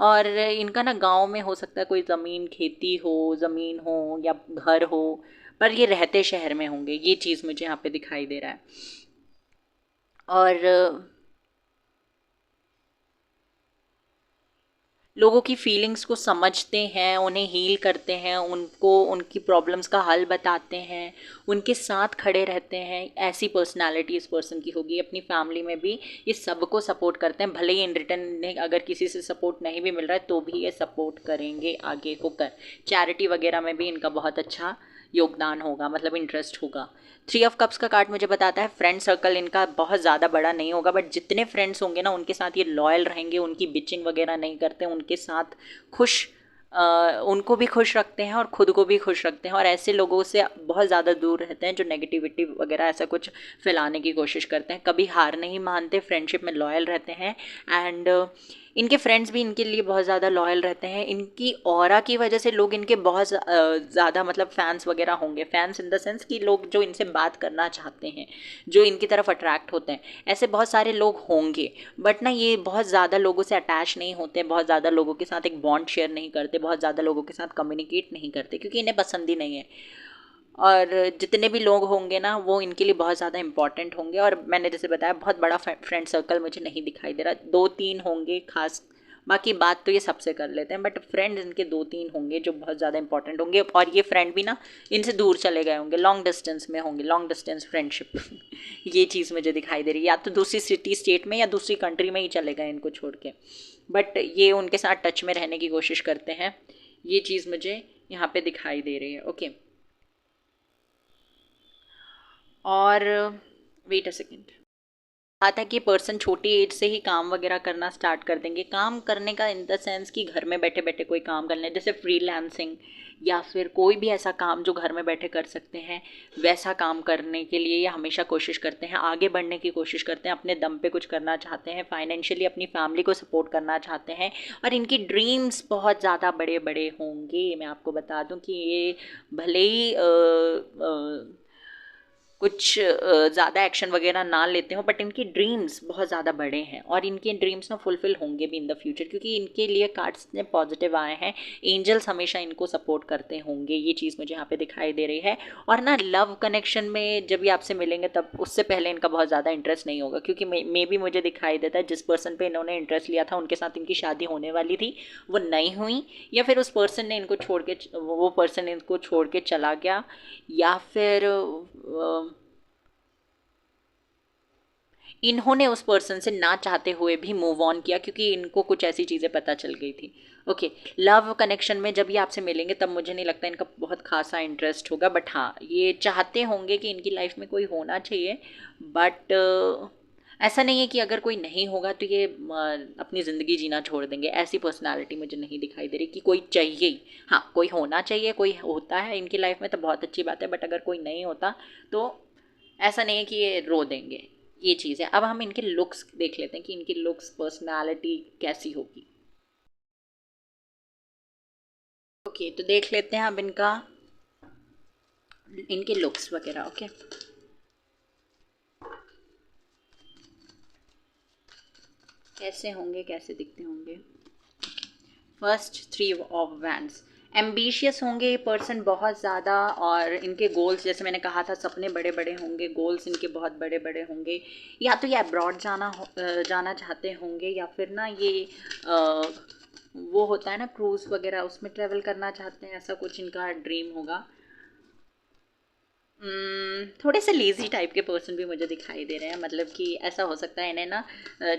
और इनका ना गांव में हो सकता है कोई ज़मीन, खेती हो, ज़मीन हो या घर हो, पर ये रहते शहर में होंगे, ये चीज़ मुझे यहाँ पे दिखाई दे रहा है। और लोगों की फीलिंग्स को समझते हैं, उन्हें हील करते हैं, उनको उनकी प्रॉब्लम्स का हल बताते हैं, उनके साथ खड़े रहते हैं। ऐसी पर्सनालिटी इस पर्सन की होगी। अपनी फैमिली में भी ये सबको सपोर्ट करते हैं, भले ही इन रिटर्न अगर किसी से सपोर्ट नहीं भी मिल रहा है तो भी ये सपोर्ट करेंगे आगे होकर। चैरिटी वगैरह में भी इनका बहुत अच्छा योगदान होगा, मतलब इंटरेस्ट होगा। 3 ऑफ कप्स का कार्ड मुझे बताता है फ्रेंड सर्कल इनका बहुत ज़्यादा बड़ा नहीं होगा, बट जितने फ्रेंड्स होंगे ना उनके साथ ये लॉयल रहेंगे, उनकी बिचिंग वगैरह नहीं करते, उनके साथ खुश उनको भी खुश रखते हैं और ख़ुद को भी खुश रखते हैं, और ऐसे लोगों से बहुत ज़्यादा दूर रहते हैं जो नेगेटिविटी वगैरह ऐसा कुछ फैलाने की कोशिश करते हैं। कभी हार नहीं मानते, फ्रेंडशिप में लॉयल रहते हैं, एंड इनके फ्रेंड्स भी इनके लिए बहुत ज़्यादा लॉयल रहते हैं। इनकी ऑरा की वजह से लोग इनके बहुत ज़्यादा मतलब फैंस वगैरह होंगे, फैंस इन द सेंस कि लोग जो इनसे बात करना चाहते हैं, जो इनकी तरफ अट्रैक्ट होते हैं, ऐसे बहुत सारे लोग होंगे। बट ना ये बहुत ज़्यादा लोगों से अटैच नहीं होते, बहुत ज़्यादा लोगों के साथ एक बॉन्ड शेयर नहीं करते, बहुत ज़्यादा लोगों के साथ कम्युनिकेट नहीं करते, क्योंकि इन्हें पसंद ही नहीं है। और जितने भी लोग होंगे ना वो इनके लिए बहुत ज़्यादा इंपॉर्टेंट होंगे। और मैंने जैसे बताया बहुत बड़ा फ्रेंड सर्कल मुझे नहीं दिखाई दे रहा, 2-3 होंगे खास, बाकी बात तो ये सबसे कर लेते हैं, बट फ्रेंड्स इनके 2-3 होंगे जो बहुत ज़्यादा इंपॉर्टेंट होंगे। और ये फ्रेंड भी ना इनसे दूर चले गए होंगे, लॉन्ग डिस्टेंस में होंगे, लॉन्ग डिस्टेंस फ्रेंडशिप ये चीज़ मुझे दिखाई दे रही है, या तो दूसरी सिटी स्टेट में या दूसरी कंट्री में ही चले गए इनको छोड़ के, बट ये उनके साथ टच में रहने की कोशिश करते हैं। ये चीज़ मुझे यहाँ पे दिखाई दे रही है। ओके, और वेट अ सेकेंड, आता कि पर्सन छोटी एज से ही काम वगैरह करना स्टार्ट कर देंगे। काम करने का इन द सेंस कि घर में बैठे बैठे कोई काम करना है, जैसे फ्रीलांसिंग या फिर कोई भी ऐसा काम जो घर में बैठे कर सकते हैं, वैसा काम करने के लिए ये हमेशा कोशिश करते हैं, आगे बढ़ने की कोशिश करते हैं, अपने दम पे कुछ करना चाहते हैं, फाइनेंशियली अपनी फैमिली को सपोर्ट करना चाहते हैं, और इनकी ड्रीम्स बहुत ज़्यादा बड़े बड़े होंगे। मैं आपको बता दूं कि ये भले ही कुछ ज़्यादा एक्शन वगैरह ना लेते हो, बट इनकी ड्रीम्स बहुत ज़्यादा बड़े हैं, और इनके ड्रीम्स ना फुलफिल होंगे भी इन द फ्यूचर, क्योंकि इनके लिए कार्ड्स इतने पॉजिटिव आए हैं, एंजल्स हमेशा इनको सपोर्ट करते होंगे। ये चीज़ मुझे यहाँ पे दिखाई दे रही है। और ना लव कनेक्शन में जब भी आपसे मिलेंगे तब उससे पहले इनका बहुत ज़्यादा इंटरेस्ट नहीं होगा, क्योंकि मे भी मुझे दिखाई देता है जिस पर्सन पे इन्होंने इंटरेस्ट लिया था उनके साथ इनकी शादी होने वाली थी, वो नहीं हुई, या फिर उस पर्सन ने इनको छोड़ के, वो पर्सन इनको छोड़ के चला गया, या फिर इन्होंने उस पर्सन से ना चाहते हुए भी मूव ऑन किया, क्योंकि इनको कुछ ऐसी चीज़ें पता चल गई थी। ओके, लव कनेक्शन में जब ये आपसे मिलेंगे तब मुझे नहीं लगता इनका बहुत खासा इंटरेस्ट होगा, बट हाँ ये चाहते होंगे कि इनकी लाइफ में कोई होना चाहिए, बट ऐसा नहीं है कि अगर कोई नहीं होगा तो ये अपनी ज़िंदगी जीना छोड़ देंगे। ऐसी पर्सनालिटी मुझे नहीं दिखाई दे रही कि कोई चाहिए ही। हाँ, कोई होना चाहिए, कोई होता है इनकी लाइफ में तो बहुत अच्छी बात है, बट अगर कोई नहीं होता तो ऐसा नहीं है कि ये रो देंगे। ये चीज़ है। अब हम इनके लुक्स देख लेते हैं कि इनकी लुक्स पर्सनालिटी कैसी होगी। ओके, तो देख लेते हैं अब इनके लुक्स वगैरह। ओके, कैसे होंगे, कैसे दिखते होंगे। फर्स्ट 3 ऑफ वैंड्स, एम्बिशियस होंगे ये पर्सन बहुत ज़्यादा, और इनके गोल्स जैसे मैंने कहा था सपने बड़े बड़े होंगे, गोल्स इनके बहुत बड़े बड़े होंगे। या तो ये अब्रॉड जाना चाहते होंगे, या फिर ना ये वो होता है ना क्रूज़ वगैरह, उसमें ट्रैवल करना चाहते हैं, ऐसा कुछ इनका ड्रीम होगा। थोड़े से लेज़ी टाइप के पर्सन भी मुझे दिखाई दे रहे हैं, मतलब कि ऐसा हो सकता है इन्हें ना,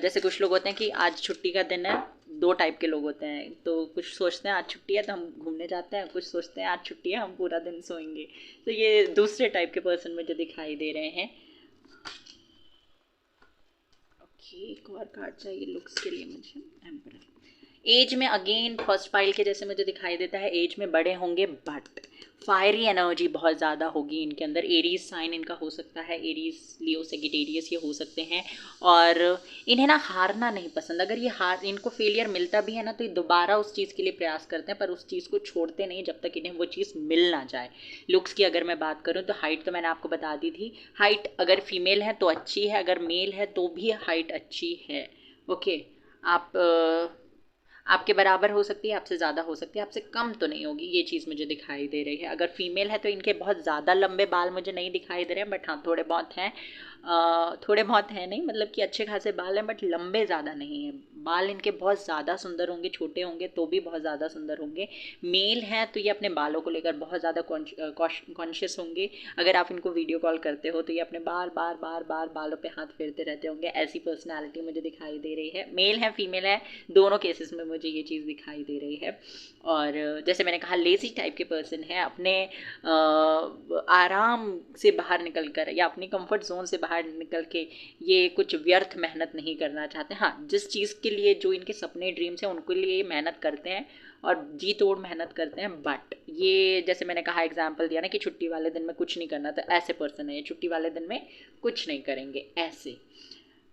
जैसे कुछ लोग होते हैं कि आज छुट्टी का दिन है, 2 टाइप के लोग होते हैं, तो कुछ सोचते हैं आज छुट्टी है तो हम घूमने जाते हैं, कुछ सोचते हैं आज छुट्टी है हम पूरा दिन सोएंगे। तो ये दूसरे टाइप के पर्सन मुझे दिखाई दे रहे हैं। ओके, एक और कार्ड चाहिए लुक्स के लिए मुझे। एम्परर, एज में अगेन फर्स्ट पाइल के जैसे मुझे दिखाई देता है, एज में बड़े होंगे, बट फायरी एनर्जी बहुत ज़्यादा होगी इनके अंदर। एरीज साइन इनका हो सकता है, एरीज, लियो, सेजिटेरियस ये हो सकते हैं। और इन्हें ना हारना नहीं पसंद, अगर ये इनको फेलियर मिलता भी है ना तो ये दोबारा उस चीज़ के लिए प्रयास करते हैं, पर उस चीज़ को छोड़ते नहीं जब तक इन्हें वो चीज़ मिल ना जाए। लुक्स की अगर मैं बात करूँ तो हाइट तो मैंने आपको बता दी थी, हाइट अगर फीमेल है तो अच्छी है, अगर मेल है तो भी हाइट अच्छी है। ओके, आप आपके बराबर हो सकती है, आपसे ज़्यादा हो सकती है, आपसे कम तो नहीं होगी, ये चीज़ मुझे दिखाई दे रही है। अगर फीमेल है तो इनके बहुत ज़्यादा लंबे बाल मुझे नहीं दिखाई दे रहे हैं, बट हाँ थोड़े बहुत हैं, थोड़े बहुत हैं नहीं, मतलब कि अच्छे खासे बाल हैं, बट लंबे ज़्यादा नहीं हैं। बाल इनके बहुत ज़्यादा सुंदर होंगे, छोटे होंगे तो भी बहुत ज़्यादा सुंदर होंगे। मेल हैं तो ये अपने बालों को लेकर बहुत ज़्यादा कॉन्शियस होंगे। अगर आप इनको वीडियो कॉल करते हो तो ये अपने बार बार बार बार बालों पे हाथ फेरते रहते होंगे। ऐसी पर्सनैलिटी मुझे दिखाई दे रही है। मेल है फीमेल है, दोनों केसेस में मुझे ये चीज़ दिखाई दे रही है। और जैसे मैंने कहा लेज़ी टाइप के पर्सन है, अपने आराम से बाहर निकल कर या अपनी कंफर्ट जोन से बाहर निकल के ये कुछ व्यर्थ मेहनत नहीं करना चाहते। हाँ, जिस चीज़ के लिए, जो इनके सपने ड्रीम्स हैं उनके लिए मेहनत करते हैं और जी तोड़ मेहनत करते हैं। बट ये जैसे मैंने कहा, एग्जाम्पल दिया ना कि छुट्टी वाले दिन में कुछ नहीं करना, तो ऐसे पर्सन है ये, छुट्टी वाले दिन में कुछ नहीं करेंगे ऐसे।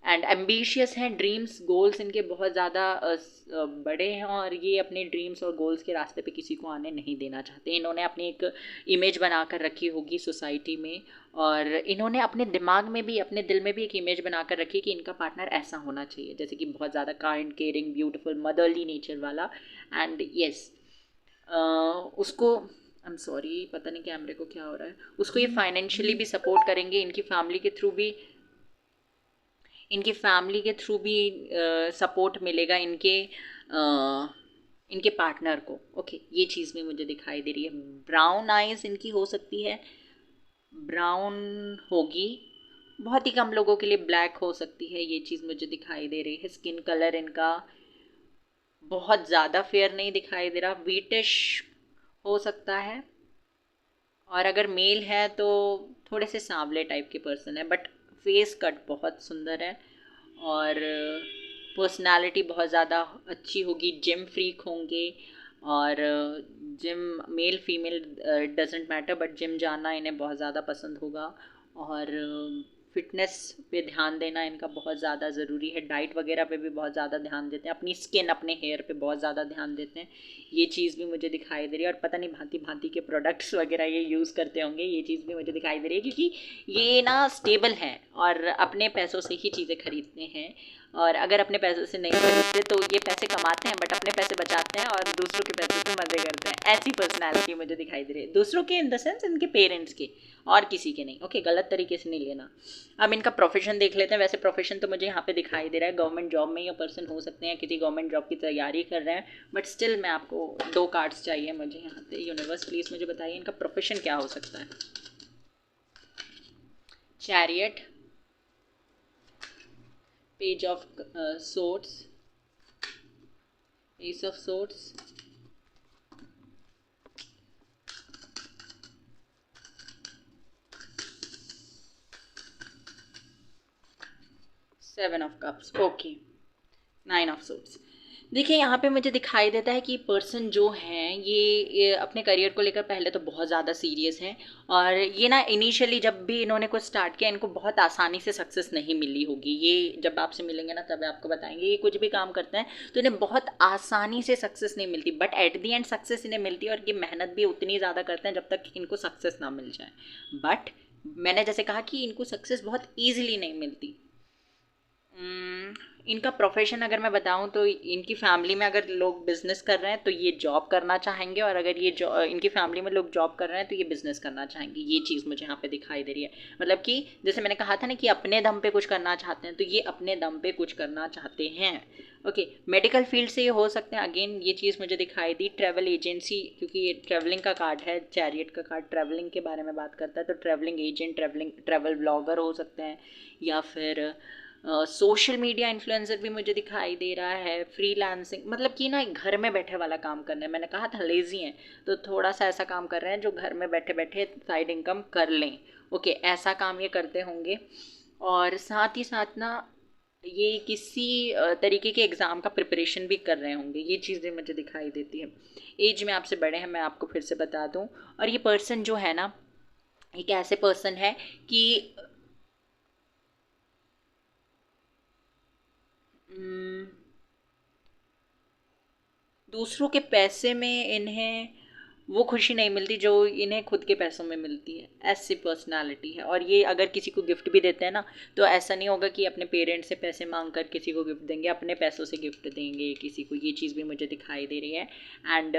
एंड एम्बिशियस हैं, ड्रीम्स गोल्स इनके बहुत ज़्यादा बड़े हैं और ये अपने ड्रीम्स और गोल्स के रास्ते पे किसी को आने नहीं देना चाहते। इन्होंने अपनी एक इमेज बना कर रखी होगी सोसाइटी में, और इन्होंने अपने दिमाग में भी, अपने दिल में भी एक इमेज बना कर रखी कि इनका पार्टनर ऐसा होना चाहिए, जैसे कि बहुत ज़्यादा kind, caring, beautiful, motherly nature वाला। एंड येस, उसको, आई एम सॉरी, पता नहीं कैमरे को क्या हो रहा है, उसको ये फाइनेंशियली भी सपोर्ट करेंगे, इनकी फैमिली के थ्रू भी, इनकी फैमिली के थ्रू भी सपोर्ट मिलेगा इनके पार्टनर को। ओके, ये चीज़ भी मुझे दिखाई दे रही है। ब्राउन आइज़ इनकी हो सकती है, ब्राउन होगी, बहुत ही कम लोगों के लिए ब्लैक हो सकती है, ये चीज़ मुझे दिखाई दे रही है। स्किन कलर इनका बहुत ज़्यादा फेयर नहीं दिखाई दे रहा, व्हीटिश हो सकता है, और अगर मेल है तो थोड़े से सांवले टाइप के पर्सन है, बट फेस कट बहुत सुंदर है और पर्सनालिटी बहुत ज़्यादा अच्छी होगी, जिम फ्रीक होंगे, और gym, male female doesn't matter, but gym जाना इन्हें बहुत ज़्यादा पसंद होगा, और फिटनेस पे ध्यान देना इनका बहुत ज़्यादा ज़रूरी है, डाइट वगैरह पे भी बहुत ज़्यादा ध्यान देते हैं, अपनी स्किन, अपने हेयर पे बहुत ज़्यादा ध्यान देते हैं, ये चीज़ भी मुझे दिखाई दे रही है। और पता नहीं भांति भांति के प्रोडक्ट्स वगैरह ये यूज़ करते होंगे, ये चीज़ भी मुझे दिखाई दे रही है, क्योंकि ये ना स्टेबल हैं और अपने पैसों से ही चीज़ें खरीदते हैं, और अगर अपने पैसों से नहीं खरीदते तो ये पैसे कमाते हैं बट अपने पैसे बचाते हैं और दूसरों के पैसों से मज़े करते हैं। ऐसी पर्सनैलिटी मुझे दिखाई दे रही है, दूसरों के इन द सेंस इनके पेरेंट्स के, और किसी के नहीं। ओके, गलत तरीके से नहीं लेना। अब इनका प्रोफेशन देख लेते हैं। वैसे प्रोफेशन तो मुझे यहाँ पे दिखाई दे रहा है गवर्नमेंट जॉब में ये पर्सन हो सकते हैं, किसी गवर्नमेंट जॉब की तैयारी कर रहे हैं, बट स्टिल मैं आपको 2 कार्ड्स चाहिए मुझे यहाँ पे। यूनिवर्स प्लीज़ मुझे बताइए इनका प्रोफेशन क्या हो सकता है। Chariot, page of swords, ace of swords, 7 of cups, okay, 9 of swords। देखिए यहाँ पे मुझे दिखाई देता है कि पर्सन जो हैं ये अपने करियर को लेकर पहले तो बहुत ज़्यादा सीरियस हैं, और ये ना इनिशियली जब भी इन्होंने कुछ स्टार्ट किया इनको बहुत आसानी से सक्सेस नहीं मिली होगी। ये जब आपसे मिलेंगे ना तब आपको बताएंगे, ये कुछ भी काम करते हैं तो इन्हें बहुत आसानी से सक्सेस नहीं मिलती, but at the and success इन्हें मिलती है, और ये मेहनत भी उतनी ज़्यादा करते हैं जब तक इनको सक्सेस ना मिल जाए। बट मैंने जैसे कहा कि इनको सक्सेस बहुत ईजिली नहीं मिलती। इनका प्रोफेशन अगर मैं बताऊं तो इनकी फैमिली में अगर लोग बिजनेस कर रहे हैं तो ये जॉब करना चाहेंगे, और अगर ये इनकी फैमिली में लोग जॉब कर रहे हैं तो ये बिजनेस करना चाहेंगे। ये चीज़ मुझे यहाँ पे दिखाई दे रही है, मतलब कि जैसे मैंने कहा था ना कि अपने दम पे कुछ करना चाहते हैं, तो ये अपने दम पे कुछ करना चाहते हैं। ओके, मेडिकल फील्ड से ये हो सकते हैं, अगेन ये चीज़ मुझे दिखाई दी। ट्रैवल एजेंसी, क्योंकि ये ट्रैवलिंग का कार्ड है, चैरियट का कार्ड ट्रैवलिंग के बारे में बात करता है, तो ट्रैवलिंग एजेंट, ट्रैवल ब्लॉगर हो सकते हैं, या फिर सोशल मीडिया इन्फ्लुएंसर भी मुझे दिखाई दे रहा है। फ्रीलांसिंग, मतलब कि ना घर में बैठे वाला काम करना है, मैंने कहा था लेज़ी हैं तो थोड़ा सा ऐसा काम कर रहे हैं जो घर में बैठे बैठे साइड इनकम कर लें। ओके, ऐसा काम ये करते होंगे, और साथ ही साथ ना ये किसी तरीके के एग्ज़ाम का प्रिपरेशन भी कर रहे होंगे, ये चीज़ें मुझे दिखाई देती है। एज में आपसे बड़े हैं, मैं आपको फिर से बता दूं। और ये पर्सन जो है ना, एक ऐसे पर्सन है कि दूसरों के पैसे में इन्हें वो खुशी नहीं मिलती जो इन्हें खुद के पैसों में मिलती है, ऐसी पर्सनालिटी है। और ये अगर किसी को गिफ्ट भी देते हैं ना तो ऐसा नहीं होगा कि अपने पेरेंट्स से पैसे मांग कर किसी को गिफ्ट देंगे, अपने पैसों से गिफ्ट देंगे किसी को, ये चीज़ भी मुझे दिखाई दे रही है। एंड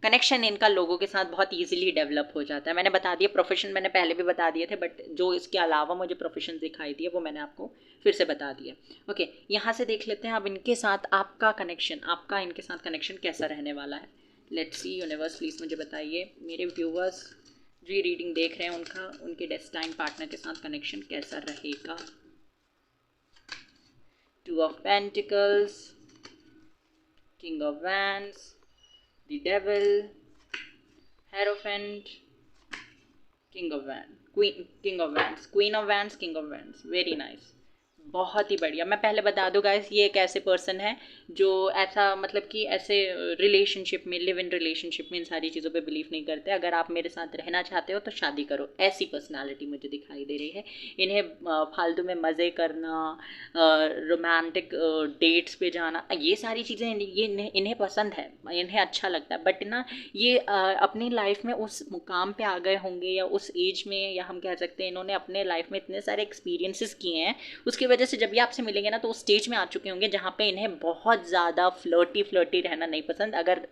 कनेक्शन इनका लोगों के साथ बहुत इजीली डेवलप हो जाता है। मैंने बता दिया प्रोफेशन, मैंने पहले भी बता दिए थे, बट जो इसके अलावा मुझे प्रोफेशन दिखाई दिए वो मैंने आपको फिर से बता दिया। ओके, यहाँ से देख लेते हैं अब इनके साथ आपका कनेक्शन, आपका इनके साथ कनेक्शन कैसा रहने वाला है। लेट्स सी, यूनिवर्स प्लीज़ मुझे बताइए, मेरे व्यूवर्स जो रीडिंग देख रहे हैं उनका, उनके डेस्टाइन पार्टनर के साथ कनेक्शन कैसा रहेगा। 2 of Pentacles, King of Wands, the Devil, Hierophant, King of Wands, Queen of Wands, Queen of Wands, King of Wands, very nice, बहुत ही बढ़िया। मैं पहले बता दूं गाइस, ये एक ऐसे पर्सन है जो ऐसा मतलब कि ऐसे रिलेशनशिप में, लिव इन रिलेशनशिप में इन सारी चीज़ों पे बिलीव नहीं करते। अगर आप मेरे साथ रहना चाहते हो तो शादी करो, ऐसी पर्सनालिटी मुझे दिखाई दे रही है। इन्हें फालतू में मज़े करना, रोमांटिक डेट्स पे जाना, ये सारी चीज़ें ये इन्हें पसंद है, इन्हें अच्छा लगता है। बट ना ये अपनी लाइफ में उस मुकाम पे आ गए होंगे या उस एज में, या हम कह सकते हैं इन्होंने अपने लाइफ में इतने सारे एक्सपीरियंसेस किए हैं, उसकी वजह से जब ये आपसे मिलेंगे ना तो उस स्टेज में आ चुके होंगे जहाँ पे इन्हें बहुत ज़्यादा फ्लर्टी फ्लर्टी रहना नहीं पसंद। अगर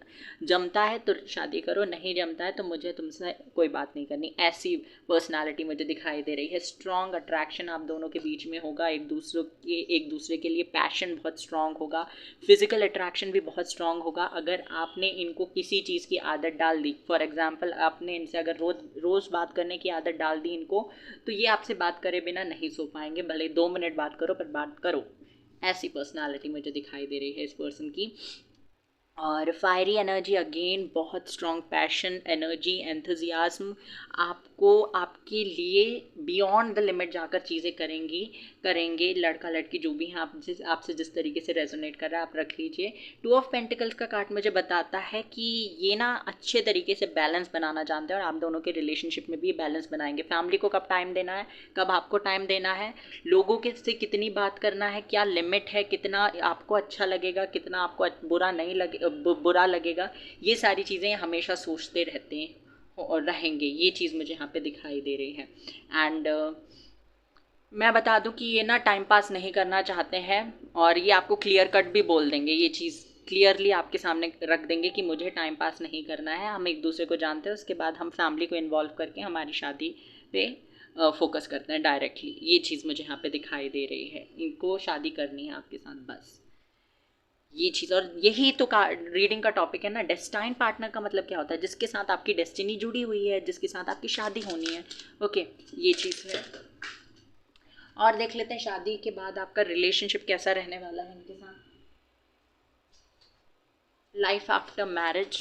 जमता है तो शादी करो, नहीं जमता है तो मुझे तुमसे कोई बात नहीं करनी, ऐसी पर्सनालिटी मुझे दिखाई दे रही है। स्ट्रॉन्ग अट्रैक्शन आप दोनों के बीच में होगा, एक दूसरे के लिए पैशन बहुत स्ट्रॉन्ग होगा, फिजिकल अट्रैक्शन भी बहुत स्ट्रॉन्ग होगा। अगर आपने इनको किसी चीज़ की आदत डाल दी, फॉर एग्जाम्पल आपने इनसे अगर रोज़ बात करने की आदत डाल दी इनको, तो ये आपसे बात करे बिना नहीं सो पाएंगे, भले 2 मिनट बात करो पर बात करो। ऐसी पर्सनालिटी मुझे दिखाई दे रही है इस पर्सन की। और फायरी एनर्जी अगेन, बहुत स्ट्रॉन्ग पैशन, एनर्जी, एंथुजियाज्म, आपको आपके लिए बियॉन्ड द लिमिट जाकर चीज़ें करेंगे। लड़का लड़की जो भी हैं, आपसे जिस तरीके से रेजोनेट कर रहा है आप रख लीजिए। 2 ऑफ पेंटिकल्स का कार्ड मुझे बताता है कि ये ना अच्छे तरीके से बैलेंस बनाना जानते हैं, और आप दोनों के रिलेशनशिप में भी बैलेंस बनाएंगे। फैमिली को कब टाइम देना है, कब आपको टाइम देना है, लोगों के से कितनी बात करना है, क्या लिमिट है, कितना आपको अच्छा लगेगा, कितना आपको बुरा नहीं लगे, बुरा लगेगा, ये सारी चीज़ें हमेशा सोचते रहते हैं और रहेंगे। ये चीज़ मुझे यहाँ पे दिखाई दे रही है। एंड मैं बता दूं कि ये ना टाइम पास नहीं करना चाहते हैं, और ये आपको क्लियर कट भी बोल देंगे, ये चीज़ क्लियरली आपके सामने रख देंगे कि मुझे टाइम पास नहीं करना है, हम एक दूसरे को जानते हैं, उसके बाद हम फैमिली को इन्वॉल्व करके हमारी शादी पे फोकस करते हैं डायरेक्टली। ये चीज़ मुझे यहाँ पे दिखाई दे रही है, इनको शादी करनी है आपके साथ बस, ये चीज़। और यही तो रीडिंग का टॉपिक है ना, डेस्टाइन पार्टनर का मतलब क्या होता है, जिसके साथ आपकी डेस्टिनी जुड़ी हुई है, जिसके साथ आपकी शादी होनी है। ओके, ये चीज़ है। और देख लेते हैं शादी के बाद आपका रिलेशनशिप कैसा रहने वाला है इनके साथ, लाइफ आफ्टर मैरिज।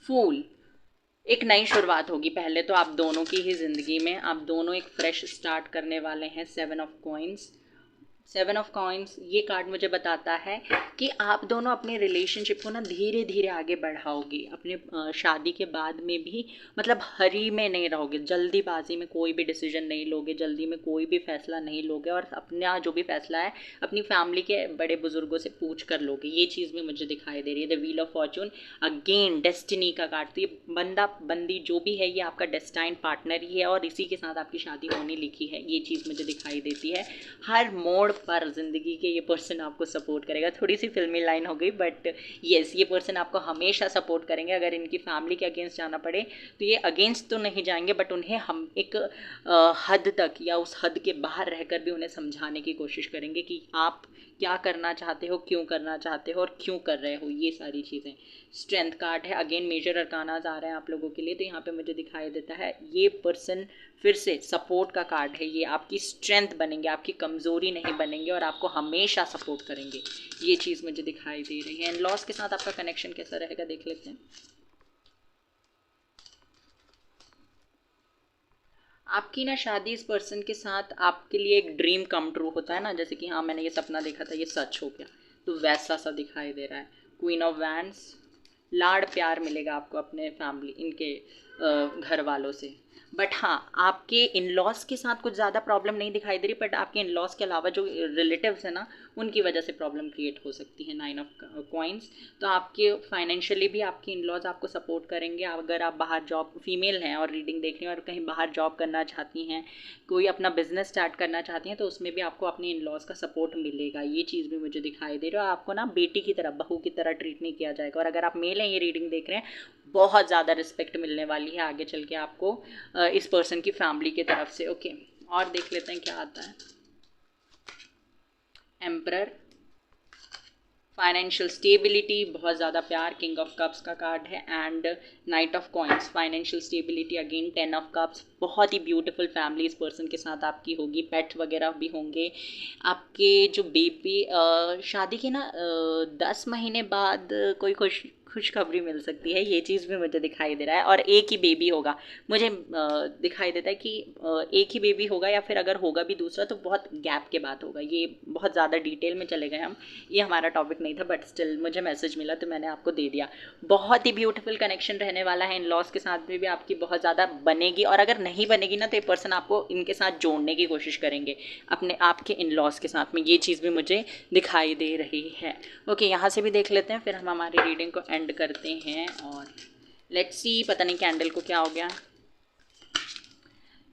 फूल, एक नई शुरुआत होगी। पहले तो आप दोनों की ही ज़िंदगी में आप दोनों एक फ्रेश स्टार्ट करने वाले हैं। 7 ऑफ कॉइंस, 7 ऑफ कॉइंस ये कार्ड मुझे बताता है कि आप दोनों अपने रिलेशनशिप को ना धीरे धीरे आगे बढ़ाओगे, अपने शादी के बाद में भी, मतलब हरी में नहीं रहोगे, जल्दीबाजी में कोई भी डिसीजन नहीं लोगे, जल्दी में कोई भी फैसला नहीं लोगे, और अपना जो भी फैसला है अपनी फैमिली के बड़े बुजुर्गों से पूछ कर लोगे। ये चीज़ भी मुझे दिखाई दे रही है। The wheel of Fortune again, destiny का कार्ड। तो ये बंदा बंदी जो भी है ये आपका डेस्टाइन पार्टनर ही है, और इसी के साथ आपकी शादी होने लिखी है, ये चीज़ मुझे दिखाई देती है। हर मोड़ पर ज़िंदगी के ये पर्सन आपको सपोर्ट करेगा। थोड़ी सी फिल्मी लाइन हो गई, बट येस, ये पर्सन आपको हमेशा सपोर्ट करेंगे। अगर इनकी फैमिली के अगेंस्ट जाना पड़े तो ये अगेंस्ट तो नहीं जाएंगे, बट उन्हें हम एक हद तक या उस हद के बाहर रहकर भी उन्हें समझाने की कोशिश करेंगे कि आप क्या करना चाहते हो, क्यों करना चाहते हो और क्यों कर रहे हो, ये सारी चीज़ें। स्ट्रेंथ कार्ड है अगेन, मेजर अरकानाज आ रहे हैं आप लोगों के लिए, तो यहाँ पे मुझे दिखाई देता है ये पर्सन फिर से सपोर्ट का कार्ड है। ये आपकी स्ट्रेंथ बनेंगे, आपकी कमज़ोरी नहीं बनेंगे, और आपको हमेशा सपोर्ट करेंगे। ये चीज़ मुझे दिखाई दे रही है। इन लॉस के साथ आपका कनेक्शन कैसा रहेगा देख लेते हैं। आपकी ना शादी इस पर्सन के साथ आपके लिए एक ड्रीम कम ट्रू होता है ना, जैसे कि हाँ मैंने ये सपना देखा था, ये सच हो गया, तो वैसा सा दिखाई दे रहा है। क्वीन ऑफ वैंड्स, लाड़ प्यार मिलेगा आपको अपने फैमिली, इनके घर वालों से। बट हाँ, आपके इन लॉस के साथ कुछ ज़्यादा प्रॉब्लम नहीं दिखाई दे रही, बट आपके इन लॉस के अलावा जो रिलेटिव्स हैं ना, उनकी वजह से प्रॉब्लम क्रिएट हो सकती है। 9 ऑफ कॉइंस, तो आपके फाइनेंशियली भी आपके इन लॉज आपको सपोर्ट करेंगे। अगर आप बाहर जॉब, फीमेल हैं और रीडिंग देख रही हैं और कहीं बाहर जॉब करना चाहती हैं, कोई अपना बिजनेस स्टार्ट करना चाहती हैं, तो उसमें भी आपको अपने इन लॉज का सपोर्ट मिलेगा। ये चीज़ भी मुझे दिखाई दे रही है। और आपको ना बेटी की तरह, बहू की तरह ट्रीट नहीं किया जाएगा। और अगर आप मेल हैं, ये रीडिंग देख रहे हैं, बहुत ज़्यादा रिस्पेक्ट मिलने वाली है आगे चल के आपको इस पर्सन की फैमिली की तरफ से। ओके, और देख लेते हैं क्या आता है। एम्परर, फाइनेंशियल स्टेबिलिटी, बहुत ज़्यादा प्यार, किंग ऑफ कप्स का कार्ड है। And night of coins, financial stability again, 10 of cups, बहुत ही ब्यूटीफुल फैमिली इस पर्सन के साथ आपकी होगी, पेट वगैरह भी होंगे। आपके जो बेबी शादी के ना 10 महीने बाद कोई खुशखबरी मिल सकती है, ये चीज़ भी मुझे दिखाई दे रहा है। और एक ही बेबी होगा, मुझे दिखाई देता है कि एक ही बेबी होगा, या फिर अगर होगा भी दूसरा तो बहुत गैप के बाद होगा। ये बहुत ज़्यादा डिटेल में चले गए हम, ये हमारा टॉपिक नहीं था, बट स्टिल मुझे मैसेज मिला तो मैंने आपको दे दिया। बहुत ही ब्यूटीफुल कनेक्शन रहने वाला है, इन लॉज के साथ में भी आपकी बहुत ज़्यादा बनेगी। और अगर नहीं बनेगी ना तो ये पर्सन आपको इनके साथ जोड़ने की कोशिश करेंगे, अपने आपके इन लॉज के साथ में, ये चीज़ भी मुझे दिखाई दे रही है। ओके, यहाँ से भी देख लेते हैं, फिर हम हमारी रीडिंग को एंड करते हैं। और लेट्स सी, पता नहीं कैंडल को क्या हो गया।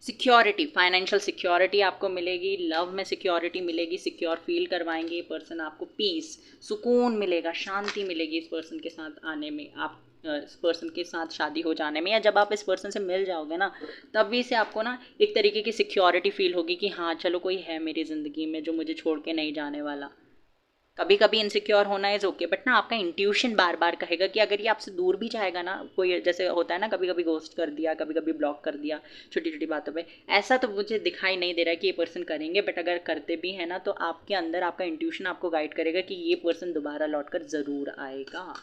सिक्योरिटी, फाइनेंशियल सिक्योरिटी आपको मिलेगी, लव में सिक्योरिटी मिलेगी, सिक्योर फील करवाएंगे ये पर्सन आपको, पीस, सुकून मिलेगा, शांति मिलेगी इस पर्सन के साथ आने में, आप इस पर्सन के साथ शादी हो जाने में, या जब आप इस पर्सन से मिल जाओगे ना तभी से आपको ना एक तरीके की सिक्योरिटी फील होगी कि हाँ चलो कोई है मेरी ज़िंदगी में जो मुझे छोड़ के नहीं जाने वाला। कभी कभी इनसिक्योर होना इज़ ओके, बट ना आपका इंट्यूशन बार बार कहेगा कि अगर ये आपसे दूर भी जाएगा ना, कोई जैसे होता है ना कभी कभी घोस्ट कर दिया, कभी कभी ब्लॉक कर दिया छोटी छोटी बातों पे, ऐसा तो मुझे दिखाई नहीं दे रहा है कि ये पर्सन करेंगे। बट अगर करते भी है ना तो आपके अंदर आपका इंट्यूशन आपको गाइड करेगा कि ये पर्सन दोबारा लौट कर ज़रूर आएगा।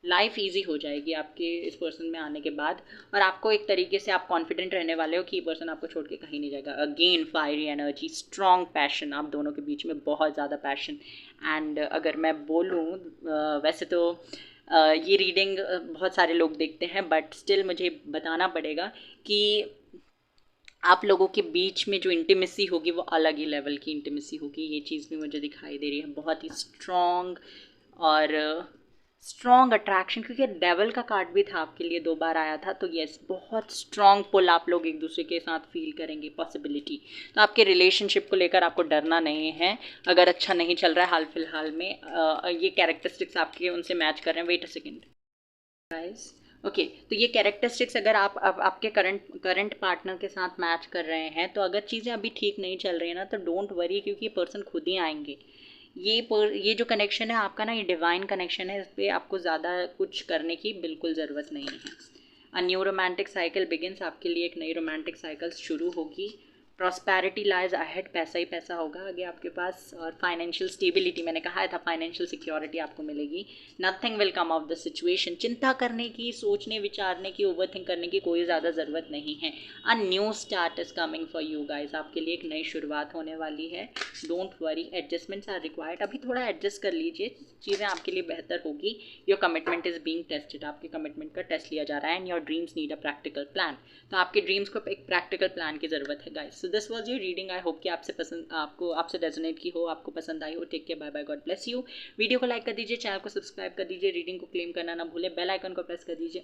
लाइफ इजी हो जाएगी आपके इस पर्सन में आने के बाद, और आपको एक तरीके से आप कॉन्फिडेंट रहने वाले हो कि ये पर्सन आपको छोड़ के कहीं नहीं जाएगा। Again fiery energy, strong passion, आप दोनों के बीच में बहुत ज़्यादा पैशन। एंड अगर मैं बोलूँ वैसे तो ये रीडिंग बहुत सारे लोग देखते हैं, बट स्टिल मुझे बताना पड़ेगा कि आप लोगों के बीच में जो इंटीमेसी होगी वो अलग ही लेवल की इंटीमेसी होगी, ये चीज़ भी मुझे दिखाई दे रही है। बहुत ही स्ट्रॉन्ग और स्ट्रॉन्ग अट्रैक्शन, क्योंकि डेवल का कार्ड भी था आपके लिए, 2 बार आया था, तो यस बहुत स्ट्रॉन्ग पुल आप लोग एक दूसरे के साथ फील करेंगे, पॉसिबिलिटी। तो आपके रिलेशनशिप को लेकर आपको डरना नहीं है। अगर अच्छा नहीं चल रहा है हाल फिलहाल में, ये कैरेक्टरिस्टिक्स आपके उनसे मैच कर रहे हैं। Wait a second guys. Okay, तो ये कैरेक्टरिस्टिक्स अगर आप आपके करंट पार्टनर के साथ मैच कर रहे हैं, तो अगर चीज़ें अभी ठीक नहीं चल रही है ना तो डोंट वरी, क्योंकि ये पर्सन खुद ही आएंगे। ये जो कनेक्शन है आपका ना, ये डिवाइन कनेक्शन है, इस पर आपको ज़्यादा कुछ करने की बिल्कुल ज़रूरत नहीं है। A new romantic cycle begins, आपके लिए एक नई रोमांटिक साइकिल शुरू होगी। प्रॉस्पेरिटी लाइज अहेड, पैसा ही पैसा होगा आगे आपके पास। और फाइनेंशियल स्टेबिलिटी, मैंने कहा था फाइनेंशियल सिक्योरिटी आपको मिलेगी। Nothing will come of the situation, चिंता करने की, सोचने विचारने की, ओवर थिंक करने की कोई ज़्यादा ज़रूरत नहीं है। A new start is coming for you guys, आपके लिए एक नई शुरुआत होने वाली है। Don't worry, adjustments are required, अभी थोड़ा एडजस्ट कर लीजिए, चीज़ें आपके लिए बेहतर होगी। Your commitment is being tested, आपके कमिटमेंट का टेस्ट लिया जा रहा है। And your dreams need a practical plan, तो आपके ड्रीम्स को एक प्रैक्टिकल प्लान की ज़रूरत है guys. So this was your reading, I hope कि आपसे रेजोनेट की हो, आपको पसंद आई हो। Take care, bye bye, God bless you. Video को लाइक कर दीजिए, चैनल को सब्सक्राइब कर दीजिए, रीडिंग को क्लेम करना ना भूलें, बेल आइकन को प्रेस कर दीजिए।